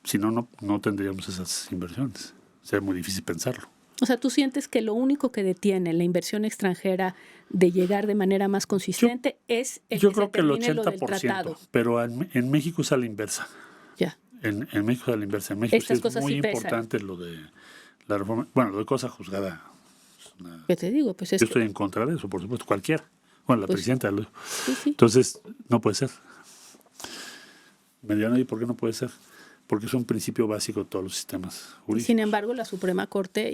Si no, no tendríamos esas inversiones. Sería muy difícil pensarlo. O sea, ¿tú sientes que lo único que detiene la inversión extranjera de llegar de manera más consistente es el que se termine lo del tratado? Pero en México es a la inversa. Ya. En México es a la inversa. En México Estas es muy importante lo de la reforma. Bueno, lo de cosa juzgada. ¿Qué te digo? Pues yo estoy en contra de eso, por supuesto, cualquiera. Bueno, la presidenta. Sí. Entonces, no puede ser. Me dirán, ¿y por qué no puede ser? Porque es un principio básico de todos los sistemas jurídicos. Sin embargo, la Suprema Corte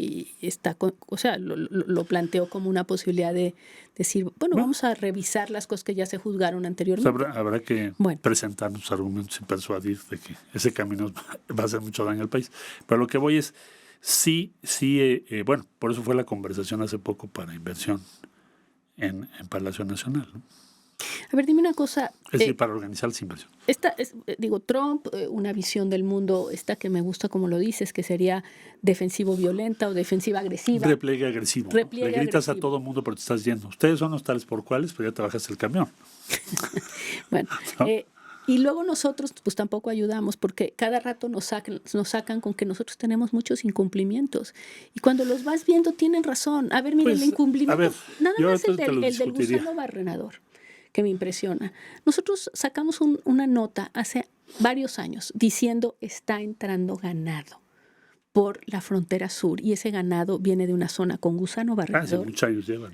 lo planteó como una posibilidad de decir, bueno, vamos a revisar las cosas que ya se juzgaron anteriormente. O sea, habrá que presentar nuestros argumentos y persuadir de que ese camino va a hacer mucho daño al país. Pero lo que voy es, bueno, por eso fue la conversación hace poco para inversión en Palacio Nacional, ¿no? A ver, dime una cosa. Es decir, para organizar esa inversión. Trump, una visión del mundo, esta que me gusta como lo dices, que sería defensivo-violenta o defensiva-agresiva. Repliegue agresivo. Le gritas a todo mundo porque te estás yendo. Ustedes son los tales por cuales, pero ya te bajas el camión. Bueno, ¿no? Y luego nosotros pues tampoco ayudamos porque cada rato nos sacan con que nosotros tenemos muchos incumplimientos. Y cuando los vas viendo tienen razón. A ver, miren, el incumplimiento, nada más el del gusano barrenador, que me impresiona. Nosotros sacamos una nota hace varios años diciendo está entrando ganado por la frontera sur y ese ganado viene de una zona con gusano barrenador. Hace muchos años llevan.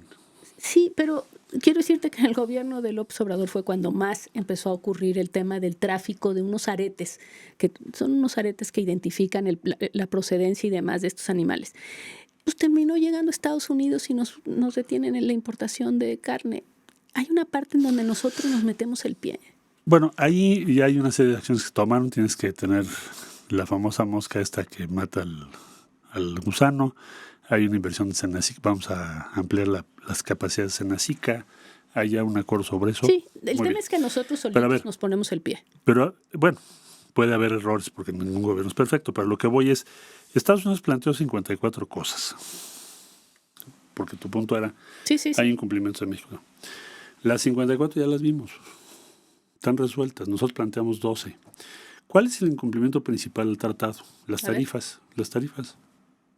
Sí, pero quiero decirte que en el gobierno de López Obrador fue cuando más empezó a ocurrir el tema del tráfico de unos aretes, que son unos aretes que identifican la procedencia y demás de estos animales. Pues terminó llegando a Estados Unidos y nos detienen en la importación de carne. Hay una parte en donde nosotros nos metemos el pie. Bueno, ahí ya hay una serie de acciones que tomaron. Tienes que tener la famosa mosca esta que mata al gusano. Hay una inversión de Senacica, vamos a ampliar las capacidades de Senacica. Hay ya un acuerdo sobre eso. Sí, el tema es que nosotros solitos nos ponemos el pie. Pero bueno, puede haber errores porque ningún gobierno es perfecto, pero lo que voy es, Estados Unidos planteó 54 cosas. Porque tu punto era, hay incumplimientos en México. Las 54 ya las vimos. Están resueltas. Nosotros planteamos 12. ¿Cuál es el incumplimiento principal del tratado? Las tarifas.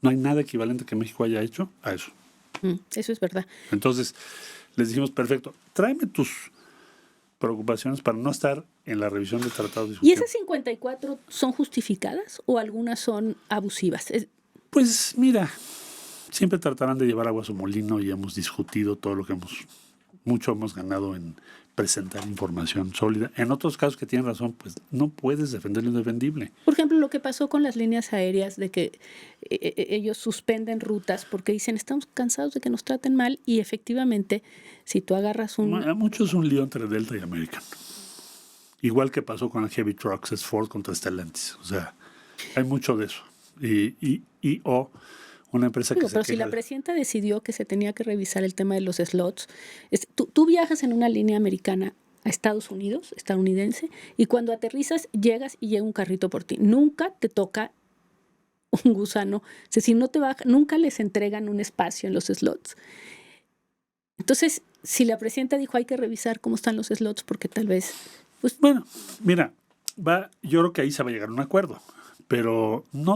No hay nada equivalente que México haya hecho a eso. Eso es verdad. Entonces, les dijimos, perfecto, tráeme tus preocupaciones para no estar en la revisión del tratado. ¿Y esas 54 son justificadas o algunas son abusivas? Pues mira, siempre tratarán de llevar agua a su molino y hemos discutido todo lo que mucho hemos ganado en presentar información sólida. En otros casos que tienen razón, pues no puedes defender lo indefendible. Por ejemplo, lo que pasó con las líneas aéreas, de que ellos suspenden rutas porque dicen, estamos cansados de que nos traten mal, y efectivamente, si tú agarras Mucho es un lío entre Delta y American. Igual que pasó con el Heavy Trucks, es Ford contra Stellantis. O sea, hay mucho de eso. Una empresa que pero si la presidenta decidió que se tenía que revisar el tema de los slots, tú viajas en una línea americana a Estados Unidos, estadounidense, y cuando aterrizas llegas y llega un carrito por ti. Nunca te toca un gusano. O sea, si no te baja, nunca les entregan un espacio en los slots. Entonces, si la presidenta dijo hay que revisar cómo están los slots, porque tal vez... Pues, bueno, mira, yo creo que ahí se va a llegar a un acuerdo, pero no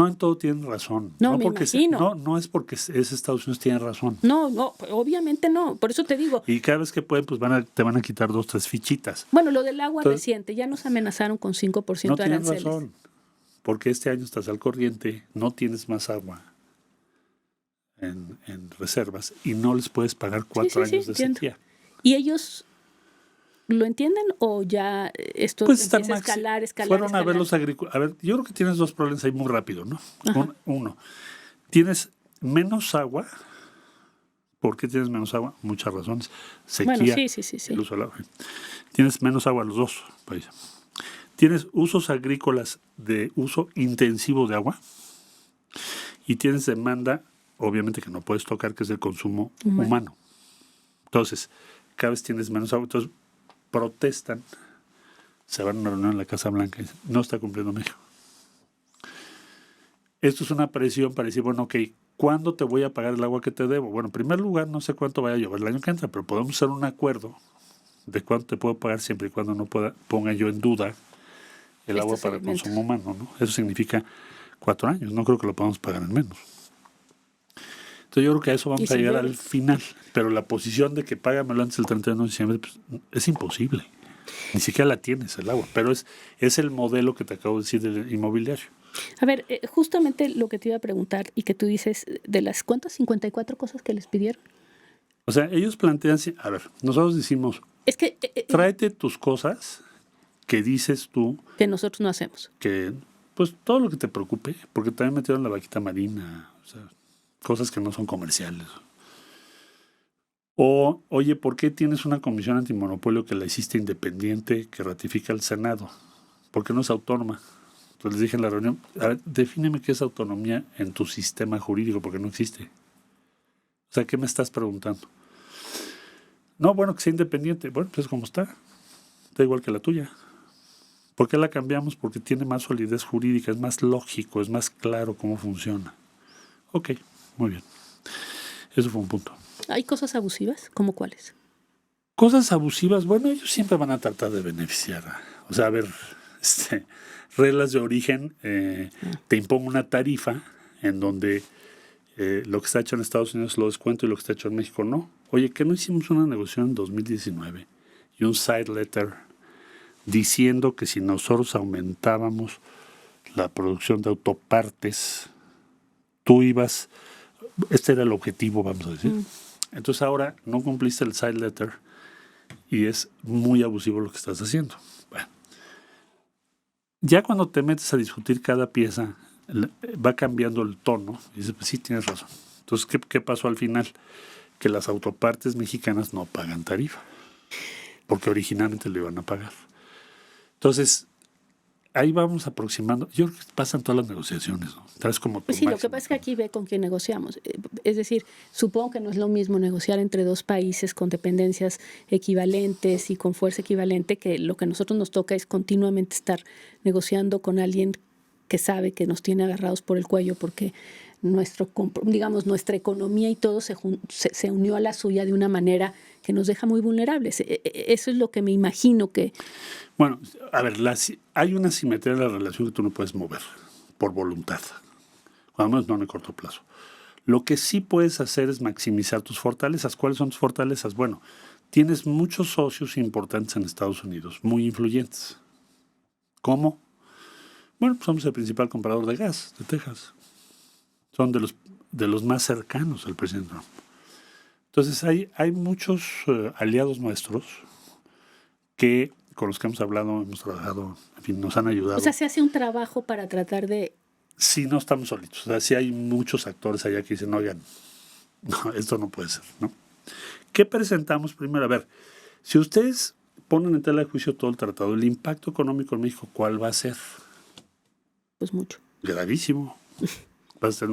en todo tienen razón. No me imagino. No es porque es Estados Unidos tienen razón. No, obviamente no. Por eso te digo. Y cada vez que pueden, pues te van a quitar 2, 3 fichitas. Bueno, lo del agua reciente, ya nos amenazaron con 5% de aranceles. No tienen razón, porque este año estás al corriente, no tienes más agua en reservas y no les puedes pagar 4 años de sequía. ¿Y ellos lo entienden o ya esto pues empieza a escalar? Fueron a ver los agricultores. A ver, yo creo que tienes 2 problemas ahí muy rápido, ¿no? Uno, tienes menos agua. ¿Por qué tienes menos agua? Muchas razones. Sequía, bueno, sí. el uso del agua. Tienes menos agua los dos países. Tienes usos agrícolas de uso intensivo de agua y tienes demanda, obviamente que no puedes tocar, que es el consumo humano. Entonces, cada vez tienes menos agua. Entonces, protestan, se van a una reunión en la Casa Blanca y dicen, no está cumpliendo México. Esto es una presión para decir, bueno, ok, ¿cuándo te voy a pagar el agua que te debo? Bueno, en primer lugar, no sé cuánto vaya a llover el año que entra, pero podemos hacer un acuerdo de cuánto te puedo pagar siempre y cuando no ponga yo en duda el agua para el consumo humano, ¿no? Eso significa 4 años, no creo que lo podamos pagar en menos. Entonces yo creo que a eso vamos a llegar al final, pero la posición de que págamelo antes del 31 de diciembre pues, es imposible. Ni siquiera la tienes el agua, pero es el modelo que te acabo de decir del inmobiliario. A ver, justamente lo que te iba a preguntar y que tú dices, de las ¿cuántas? 54 cosas que les pidieron. O sea, ellos plantean, a ver, nosotros decimos, tráete tus cosas que dices tú. Que nosotros no hacemos. Que, pues, todo lo que te preocupe, porque también metieron la vaquita marina, o sea, cosas que no son comerciales. O, oye, ¿por qué tienes una comisión antimonopolio que la hiciste independiente, que ratifica el Senado? ¿Por qué no es autónoma? Entonces les dije en la reunión, a ver, defíneme qué es autonomía en tu sistema jurídico, porque no existe. O sea, ¿qué me estás preguntando? No, bueno, que sea independiente. Bueno, pues como está. Da igual que la tuya. ¿Por qué la cambiamos? Porque tiene más solidez jurídica, es más lógico, es más claro cómo funciona. Ok, muy bien. Eso fue un punto. ¿Hay cosas abusivas? ¿Cómo cuáles? Cosas abusivas, bueno, ellos siempre van a tratar de beneficiar. O sea, a ver, reglas de origen, te impongo una tarifa en donde lo que está hecho en Estados Unidos lo descuento y lo que está hecho en México no. Oye, ¿qué no hicimos una negociación en 2019 y un side letter diciendo que si nosotros aumentábamos la producción de autopartes, tú ibas, este era el objetivo, vamos a decir. Entonces ahora no cumpliste el side letter y es muy abusivo lo que estás haciendo. Bueno, ya cuando te metes a discutir cada pieza, va cambiando el tono y dices, pues sí, tienes razón. Entonces, ¿qué pasó al final? Que las autopartes mexicanas no pagan tarifa, porque originalmente lo iban a pagar. Entonces, ahí vamos aproximando. Yo creo que pasan todas las negociaciones, ¿no? Traes como pues sí, lo que pasa es que aquí ve con quién negociamos. Es decir, supongo que no es lo mismo negociar entre dos países con dependencias equivalentes y con fuerza equivalente, que lo que a nosotros nos toca es continuamente estar negociando con alguien que sabe que nos tiene agarrados por el cuello porque nuestra economía y todo se unió a la suya de una manera que nos deja muy vulnerables. Eso es lo que me imagino que... Bueno, a ver, hay una simetría en la relación que tú no puedes mover por voluntad, cuando menos no en el corto plazo. Lo que sí puedes hacer es maximizar tus fortalezas. ¿Cuáles son tus fortalezas? Bueno, tienes muchos socios importantes en Estados Unidos, muy influyentes. ¿Cómo? Bueno, pues somos el principal comprador de gas de Texas. Son de los más cercanos al presidente Trump. Entonces hay muchos aliados nuestros que con los que hemos hablado, hemos trabajado, en fin, nos han ayudado. O sea, se hace un trabajo para tratar de... Sí, no estamos solitos. O sea, sí hay muchos actores allá que dicen, oigan, no, esto no puede ser, ¿no? ¿Qué presentamos primero? A ver, si ustedes ponen en tela de juicio todo el tratado, el impacto económico en México, ¿cuál va a ser? Pues mucho. Gravísimo. Va a ser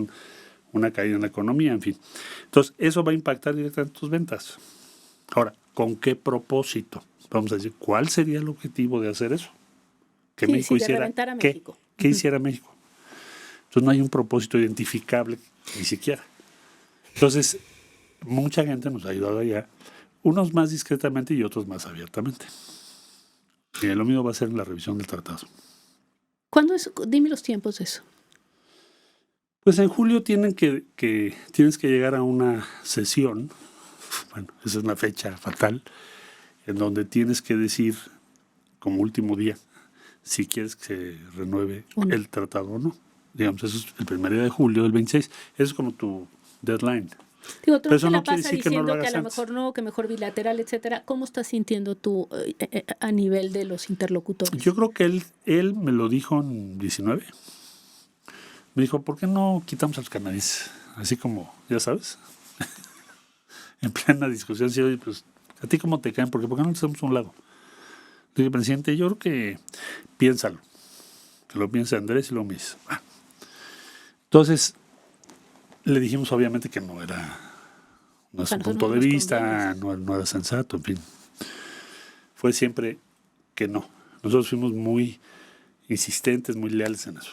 una caída en la economía, en fin. Entonces, eso va a impactar directamente tus ventas. Ahora, ¿con qué propósito? Vamos a decir, ¿cuál sería el objetivo de hacer eso? Que sí, México sí, hiciera... reventar a México. ¿Qué hiciera México? Entonces, no hay un propósito identificable ni siquiera. Entonces, mucha gente nos ha ayudado allá, unos más discretamente y otros más abiertamente. Y lo mismo va a ser en la revisión del tratado. ¿Cuándo es? Dime los tiempos de eso. Pues en julio tienes que llegar a una sesión, bueno, esa es una fecha fatal, en donde tienes que decir como último día si quieres que se renueve el tratado o no. Digamos, eso es el primer día de julio del 26. Eso es como tu deadline. Digo, Trump eso se no la quiere pasa decir que no diciendo lo que a hagas lo antes. mejor no, que mejor bilateral, etcétera. ¿Cómo estás sintiendo tú a nivel de los interlocutores? Yo creo que él me lo dijo en 19. Me dijo, ¿por qué no quitamos a los canadienses? Así como, ya sabes, en plena discusión, sí, oye, pues, ¿a ti cómo te caen? ¿Por qué no les hacemos a un lado? Le dije, presidente, yo creo que piénsalo. Que lo piense Andrés y lo mismo. Bueno. Entonces, le dijimos obviamente que no era nuestro punto de vista, no era sensato, en fin. Fue siempre que no. Nosotros fuimos muy insistentes, muy leales en eso.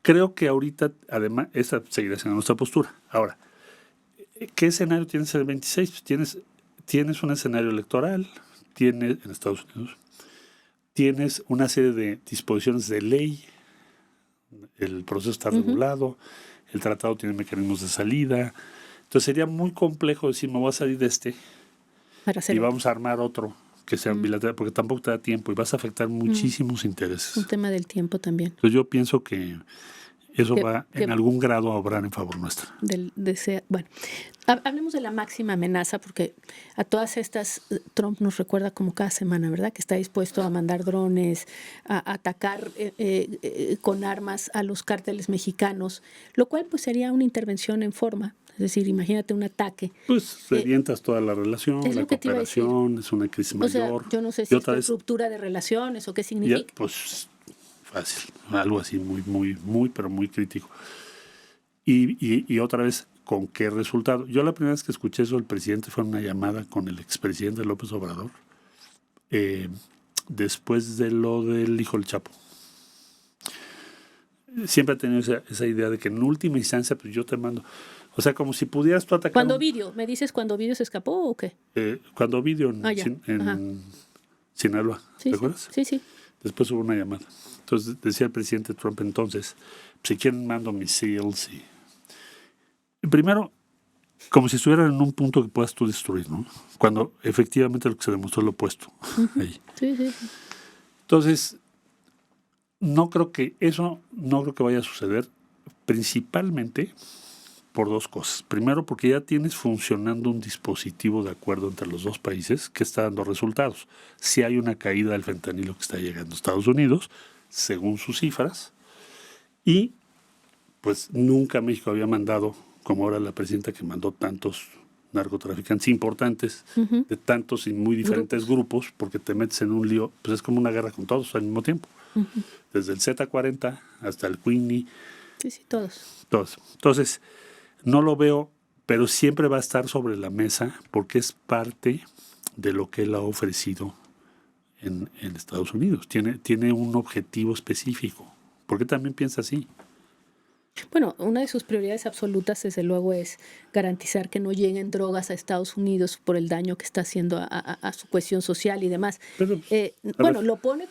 Creo que ahorita, además, esa seguirá siendo nuestra postura. Ahora, ¿qué escenario tienes el 26? Pues tienes un escenario electoral, en Estados Unidos, tienes una serie de disposiciones de ley, el proceso está regulado, el tratado tiene mecanismos de salida, entonces sería muy complejo decir, me voy a salir de y vamos a armar otro que sea bilateral, porque tampoco te da tiempo y vas a afectar muchísimos intereses. Un tema del tiempo también. Entonces yo pienso que eso va en algún grado a obrar en favor nuestro. Bueno, hablemos de la máxima amenaza, porque a todas estas Trump nos recuerda como cada semana, ¿verdad? Que está dispuesto a mandar drones, a atacar con armas a los cárteles mexicanos, lo cual pues sería una intervención en forma. Es decir, imagínate un ataque. Pues revientas toda la relación, la cooperación, es una crisis mayor. O sea, yo no sé si esto es ruptura de relaciones o qué significa. Pues fácil, algo así muy, pero muy crítico. Y otra vez, ¿con qué resultado? Yo la primera vez que escuché eso del presidente fue en una llamada con el expresidente López Obrador, después de lo del hijo del Chapo. Siempre he tenido esa idea de que en última instancia, pues yo te mando. O sea, como si pudieras tú atacar. ¿Cuando Ovidio? ¿Me dices cuando Ovidio se escapó o qué? Cuando Ovidio en Sinaloa, sí, ¿te acuerdas? Sí, sí. Después hubo una llamada. Entonces decía el presidente Trump entonces, si quieren mando mis SEALs. Y primero, como si estuvieran en un punto que puedas tú destruir, ¿no? Cuando efectivamente lo que se demostró es lo opuesto. Ahí. Sí. Entonces, no creo que vaya a suceder, principalmente por dos cosas. Primero, porque ya tienes funcionando un dispositivo de acuerdo entre los dos países que está dando resultados. Si hay una caída del fentanilo que está llegando a Estados Unidos, según sus cifras, y pues nunca México había mandado, como ahora la presidenta que mandó tantos narcotraficantes importantes, de tantos y muy diferentes grupos, porque te metes en un lío, pues es como una guerra con todos al mismo tiempo. Desde el Z-40 hasta el Queenie. Sí, todos. Todos. Entonces, no lo veo, pero siempre va a estar sobre la mesa porque es parte de lo que él ha ofrecido en Estados Unidos. Tiene un objetivo específico. ¿Por qué también piensa así? Bueno, una de sus prioridades absolutas, desde luego, es garantizar que no lleguen drogas a Estados Unidos por el daño que está haciendo a su cohesión social y demás. Pero, bueno,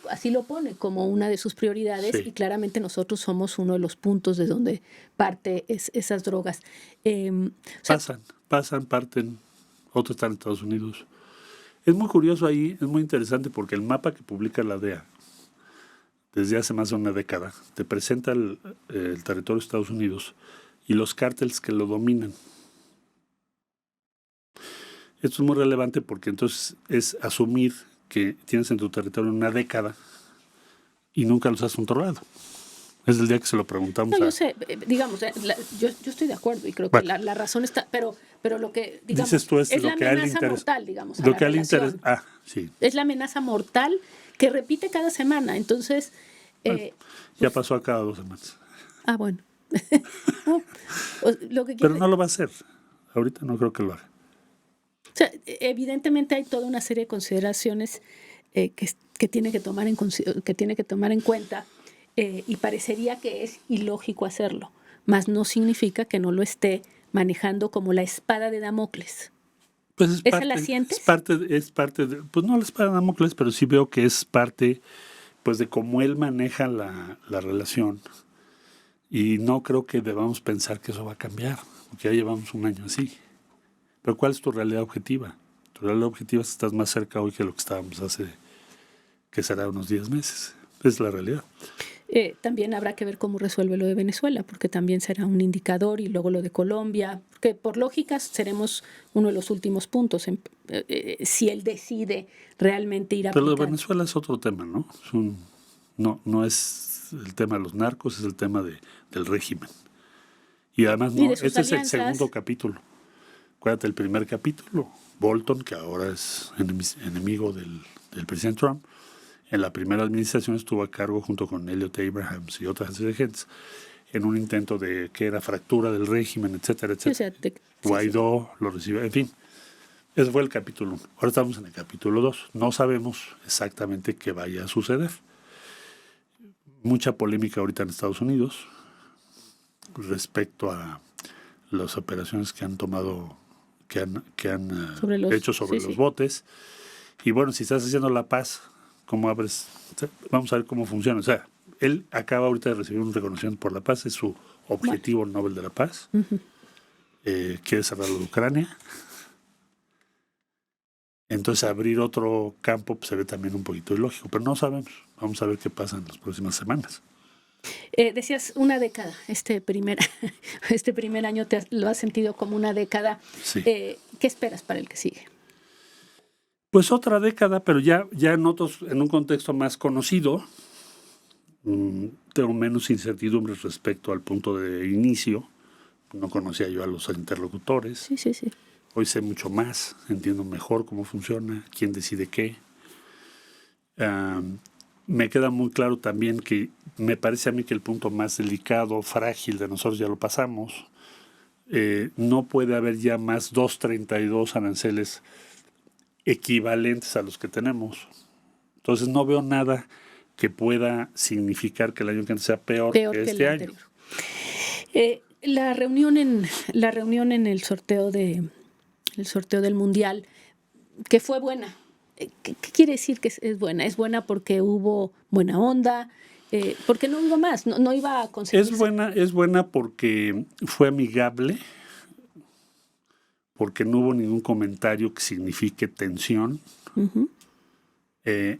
así lo pone como una de sus prioridades, sí. Y claramente nosotros somos uno de los puntos de donde parte esas drogas. Parten, otros están en Estados Unidos. Es muy curioso ahí, es muy interesante porque el mapa que publica la DEA desde hace más de una década, te presenta el territorio de Estados Unidos y los cárteles que lo dominan. Esto es muy relevante porque entonces es asumir que tienes en tu territorio una década y nunca los has controlado. Es el día que se lo preguntamos. No, yo sé, digamos, yo estoy de acuerdo y creo que la razón está, pero lo que, digamos, dices tú es la lo que amenaza mortal, digamos. Lo que a él interesa. Sí. Es la amenaza mortal que repite cada semana, entonces... ya pasó a cada 2 semanas. Bueno. Pero no lo va a hacer. Ahorita no creo que lo haga. O sea, evidentemente hay toda una serie de consideraciones que tiene que tomar en cuenta y parecería que es ilógico hacerlo, mas no significa que no lo esté manejando como la espada de Damocles. Pues ¿Esa la sientes? Es parte de, pues no la espada de Damocles, pero sí veo que es parte, pues, de cómo él maneja la relación. Y no creo que debamos pensar que eso va a cambiar, porque ya llevamos un año así. Pero ¿cuál es tu realidad objetiva? Tu realidad objetiva es que estás más cerca hoy que lo que estábamos hace, que será unos 10 meses. Es la realidad. También habrá que ver cómo resuelve lo de Venezuela, porque también será un indicador, y luego lo de Colombia, que por lógica seremos uno de los últimos puntos, si él decide realmente ir a Pero lo de Venezuela es otro tema, ¿no? No es el tema de los narcos, es el tema del régimen. Y además, este es el segundo capítulo. Acuérdate, el primer capítulo, Bolton, que ahora es enemigo del presidente Trump, en la primera administración estuvo a cargo junto con Elliot Abrams y otras gentes en un intento de que era fractura del régimen, etcétera, etcétera. Guaidó lo recibió, en fin. Ese fue el capítulo 1. Ahora estamos en el capítulo 2. No sabemos exactamente qué vaya a suceder. Mucha polémica ahorita en Estados Unidos respecto a las operaciones que han tomado, que han hecho sobre los botes. Y bueno, si estás haciendo la paz, ¿cómo abres? Vamos a ver cómo funciona. O sea, él acaba ahorita de recibir un reconocimiento por la paz, es su objetivo Nobel de la Paz. Quiere cerrar lo de Ucrania. Entonces abrir otro campo pues, se ve también un poquito ilógico, pero no sabemos. Vamos a ver qué pasa en las próximas semanas. Decías una década, este primer año lo has sentido como una década. Sí. ¿Qué esperas para el que sigue? Pues otra década, pero ya en un contexto más conocido. Tengo menos incertidumbres respecto al punto de inicio. No conocía yo a los interlocutores. Sí. Hoy sé mucho más, entiendo mejor cómo funciona, quién decide qué. me queda muy claro también que me parece a mí que el punto más delicado, frágil de nosotros ya lo pasamos. No puede haber ya más 232 aranceles equivalentes a los que tenemos. Entonces no veo nada que pueda significar que el año que viene sea peor que este año. La reunión en el sorteo del Mundial, que fue buena. ¿Qué quiere decir que es buena? Es buena porque hubo buena onda, porque no hubo más, no iba a conseguir. Es buena porque fue amigable, porque no hubo ningún comentario que signifique tensión. Uh-huh.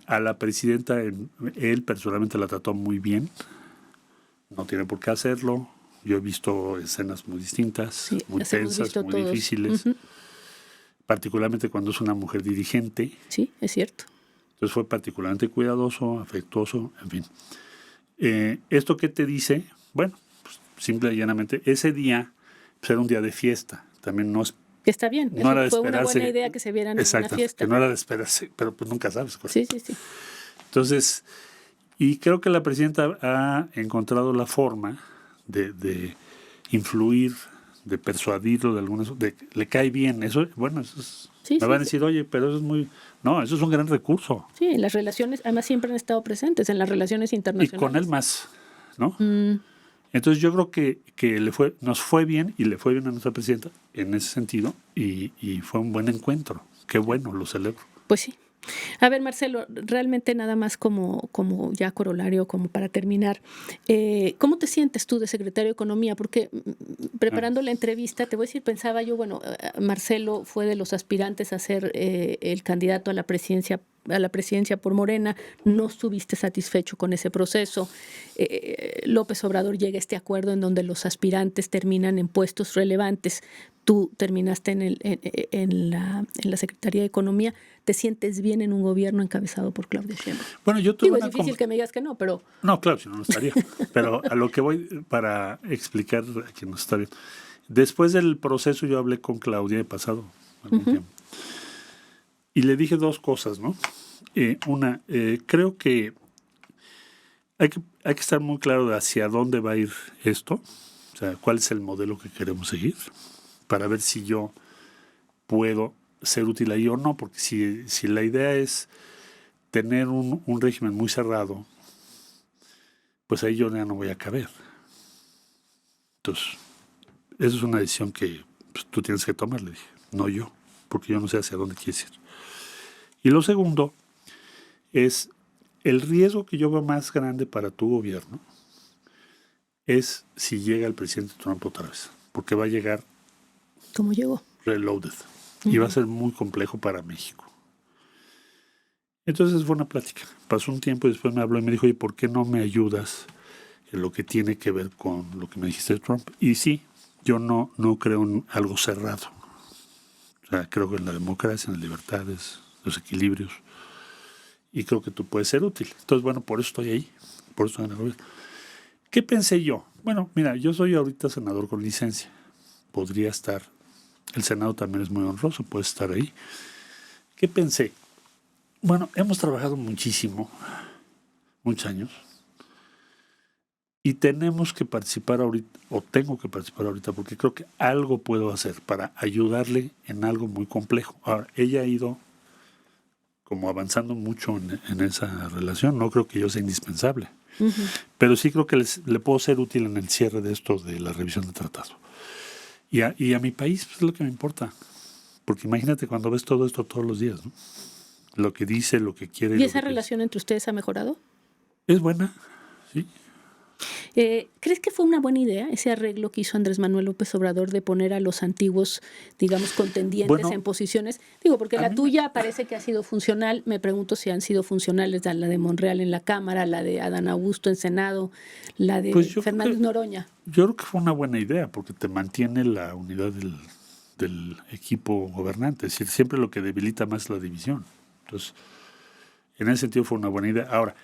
A la presidenta, él personalmente la trató muy bien. No tiene por qué hacerlo. Yo he visto escenas muy distintas, sí, muy tensas, muy todos. Difíciles. Uh-huh. Particularmente cuando es una mujer dirigente. Sí, es cierto. Entonces fue particularmente cuidadoso, afectuoso, en fin. ¿Esto qué te dice? Bueno, pues, simple y llanamente, ese día pues, era un día de fiesta. También no es... Está bien, no era de fue una buena idea que se vieran en una fiesta. Que no era de esperarse, pero pues nunca sabes. Sí. Entonces, y creo que la presidenta ha encontrado la forma de influir, de persuadirlo de algunas, de le cae bien. Eso, bueno, eso es, me van a decir, oye, pero eso es muy... No, eso es un gran recurso. Sí, las relaciones, además siempre han estado presentes en las relaciones internacionales. Y con él más, ¿no? Entonces yo creo que nos fue bien y le fue bien a nuestra presidenta en ese sentido y fue un buen encuentro. Qué bueno, lo celebro. Pues sí. A ver, Marcelo, realmente nada más como ya corolario, como para terminar, ¿cómo te sientes tú de secretario de Economía? Porque preparando la entrevista, te voy a decir, pensaba yo, bueno, Marcelo fue de los aspirantes a ser el candidato a la presidencia por Morena, no estuviste satisfecho con ese proceso. López Obrador llega a este acuerdo en donde los aspirantes terminan en puestos relevantes. Tú terminaste en la Secretaría de Economía. ¿Te sientes bien en un gobierno encabezado por Claudia Sheinbaum? Bueno, yo tuve es difícil que me digas que no, pero... No, claro, si no, no estaría. Pero a lo que voy, para explicar a quien nos está viendo. Después del proceso yo hablé con Claudia, he pasado algún tiempo. Y le dije dos cosas, ¿no? Una, creo que hay que estar muy claro de hacia dónde va a ir esto. O sea, cuál es el modelo que queremos seguir, para ver si yo puedo ser útil ahí o no, porque si la idea es tener un régimen muy cerrado, pues ahí yo ya no voy a caber. Entonces, esa es una decisión que pues, tú tienes que tomar, le dije, no yo, porque yo no sé hacia dónde quieres ir. Y lo segundo es el riesgo que yo veo más grande para tu gobierno es si llega el presidente Trump otra vez, porque va a llegar ¿cómo llegó? Reloaded. Y va a ser muy complejo para México. Entonces fue una plática. Pasó un tiempo y después me habló y me dijo, oye, ¿por qué no me ayudas en lo que tiene que ver con lo que me dijiste de Trump? Y sí, yo no creo en algo cerrado. O sea, creo que en la democracia, en las libertades, los equilibrios. Y creo que tú puedes ser útil. Entonces, bueno, por eso estoy ahí. Por eso estoy en el gobierno. ¿Qué pensé yo? Bueno, mira, yo soy ahorita senador con licencia. Podría estar... El Senado también es muy honroso, puede estar ahí. ¿Qué pensé? Bueno, hemos trabajado muchísimo, muchos años, y tenemos que participar ahorita, o tengo que participar ahorita, porque creo que algo puedo hacer para ayudarle en algo muy complejo. Ahora, ella ha ido como avanzando mucho en esa relación, no creo que yo sea indispensable, pero sí creo que le puedo ser útil en el cierre de esto de la revisión del tratado. Y a mi país pues, es lo que me importa. Porque imagínate cuando ves todo esto todos los días, ¿no? Lo que dice, lo que quiere. ¿Y esa relación entre ustedes ha mejorado? Es buena, sí. ¿Crees que fue una buena idea ese arreglo que hizo Andrés Manuel López Obrador de poner a los antiguos, digamos, contendientes en posiciones? Digo, porque la tuya parece que ha sido funcional. Me pregunto si han sido funcionales la de Monreal en la Cámara, la de Adán Augusto en Senado, la de Fernández Noroña. Yo creo que fue una buena idea porque te mantiene la unidad del equipo gobernante. Es decir, siempre lo que debilita más es la división. Entonces, en ese sentido fue una buena idea. Ahora,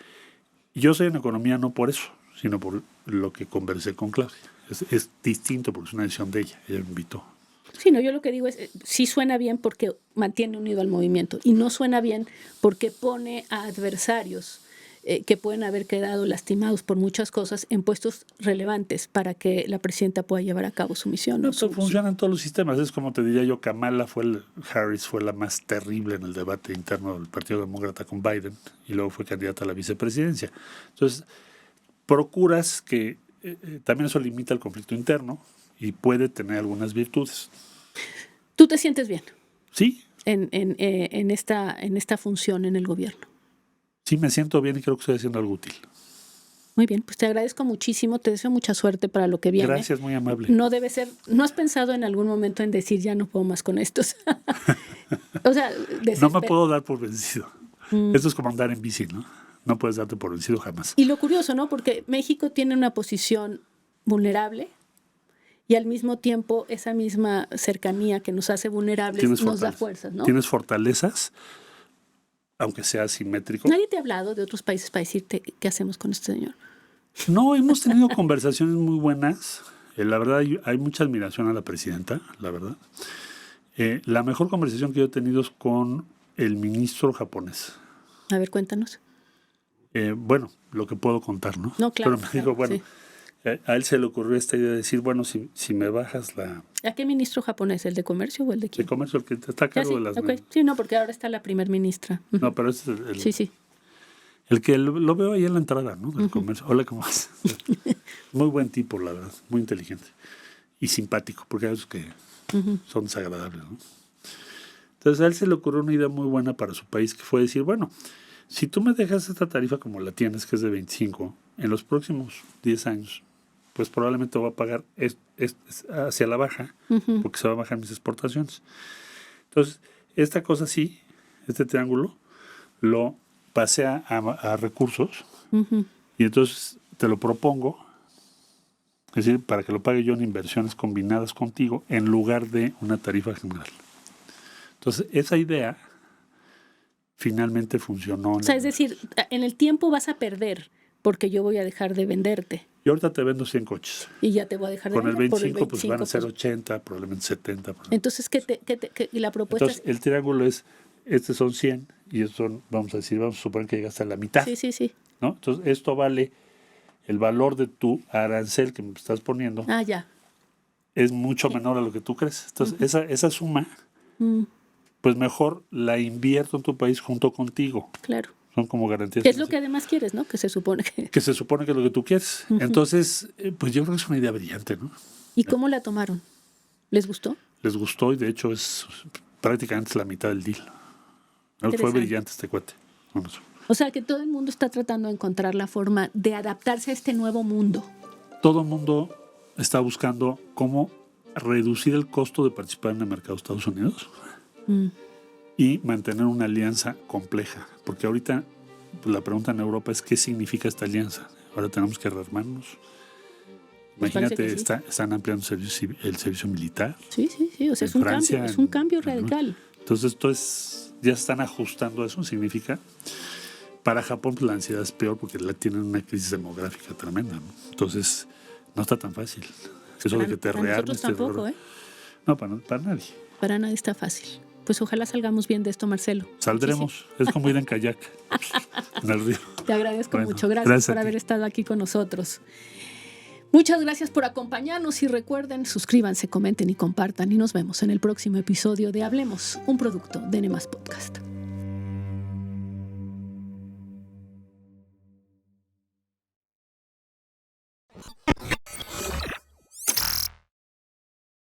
yo soy en economía no por eso, sino por lo que conversé con Claudia. Es distinto porque es una decisión de ella. Ella me invitó. Sí, no, yo lo que digo es, sí suena bien porque mantiene unido al movimiento y no suena bien porque pone a adversarios que pueden haber quedado lastimados por muchas cosas en puestos relevantes para que la presidenta pueda llevar a cabo su misión. No, eso funciona en todos los sistemas. Es como te diría yo, Harris fue la más terrible en el debate interno del Partido Demócrata con Biden y luego fue candidata a la vicepresidencia. Entonces, procuras que también eso limita el conflicto interno y puede tener algunas virtudes. ¿Tú te sientes bien? Sí. En esta función en el gobierno. Sí, me siento bien y creo que estoy haciendo algo útil. Muy bien, pues te agradezco muchísimo, te deseo mucha suerte para lo que viene. Gracias, muy amable. No debe ser, ¿no has pensado en algún momento en decir ya no puedo más con estos? O sea, no me puedo dar por vencido. Esto es como andar en bici, ¿no? No puedes darte por vencido jamás. Y lo curioso, ¿no? Porque México tiene una posición vulnerable y al mismo tiempo esa misma cercanía que nos hace vulnerables nos da fuerzas, ¿no? Tienes fortalezas, aunque sea asimétrico. ¿Nadie te ha hablado de otros países para decirte qué hacemos con este señor? No, hemos tenido conversaciones muy buenas. La verdad, hay mucha admiración a la presidenta, la verdad. La mejor conversación que yo he tenido es con el ministro japonés. A ver, cuéntanos. Bueno, lo que puedo contar, ¿no? No, claro. Pero me dijo, bueno, sí. A él se le ocurrió esta idea de decir, bueno, si me bajas la... ¿A qué ministro japonés? ¿El de comercio o el de quién? De comercio, el que está a cargo de las... Okay. Sí, no, porque ahora está la primer ministra. No, pero ese es el... Sí. El que lo veo ahí en la entrada, ¿no? Del comercio. Hola, ¿cómo vas? Muy buen tipo, la verdad. Muy inteligente. Y simpático, porque hay esos que son desagradables, ¿no? Entonces a él se le ocurrió una idea muy buena para su país, que fue decir, bueno, si tú me dejas esta tarifa como la tienes, que es de 25, en los próximos 10 años, pues probablemente voy a pagar hacia la baja, porque se va a bajar mis exportaciones. Entonces, esta cosa sí, este triángulo, lo pasé a recursos, y entonces te lo propongo, es decir, para que lo pague yo en inversiones combinadas contigo, en lugar de una tarifa general. Entonces, esa idea finalmente funcionó. O sea, es decir, en el tiempo vas a perder, porque yo voy a dejar de venderte. Yo ahorita te vendo 100 coches. Y ya te voy a dejar de vender. Con el 25, pues van a ser 80, probablemente 70. Entonces, y la propuesta Entonces, el triángulo es, estos son 100 y estos son, vamos a suponer que llegas a la mitad. Sí. ¿No? Entonces, esto vale, el valor de tu arancel que me estás poniendo. Ya. Es mucho menor a lo que tú crees. Entonces, esa suma, pues mejor la invierto en tu país junto contigo. Claro. Son como garantías. Es lo que además quieres, ¿no? Que se supone que... Que se supone que es lo que tú quieres. Entonces, pues yo creo que es una idea brillante, ¿no? ¿Y cómo la tomaron? ¿Les gustó? Les gustó y de hecho es prácticamente la mitad del deal. Fue brillante este cuate. O sea que todo el mundo está tratando de encontrar la forma de adaptarse a este nuevo mundo. Todo el mundo está buscando cómo reducir el costo de participar en el mercado de Estados Unidos y mantener una alianza compleja. Porque ahorita pues, la pregunta en Europa es ¿qué significa esta alianza? Ahora tenemos que rearmarnos. Imagínate, están ampliando el servicio militar. Sí. O sea, es un cambio radical. Entonces, ya se están ajustando a eso. Significa, para Japón pues, la ansiedad es peor porque tienen una crisis demográfica tremenda, ¿no? Entonces, no está tan fácil. Eso de que te rearmes. Tampoco, No, para nadie. Para nadie está fácil. Pues ojalá salgamos bien de esto, Marcelo. Saldremos. Sí. Es como ir en kayak en el río. Te agradezco mucho. Gracias por haber estado aquí con nosotros. Muchas gracias por acompañarnos y recuerden, suscríbanse, comenten y compartan y nos vemos en el próximo episodio de Hablemos, un producto de Nemas Podcast.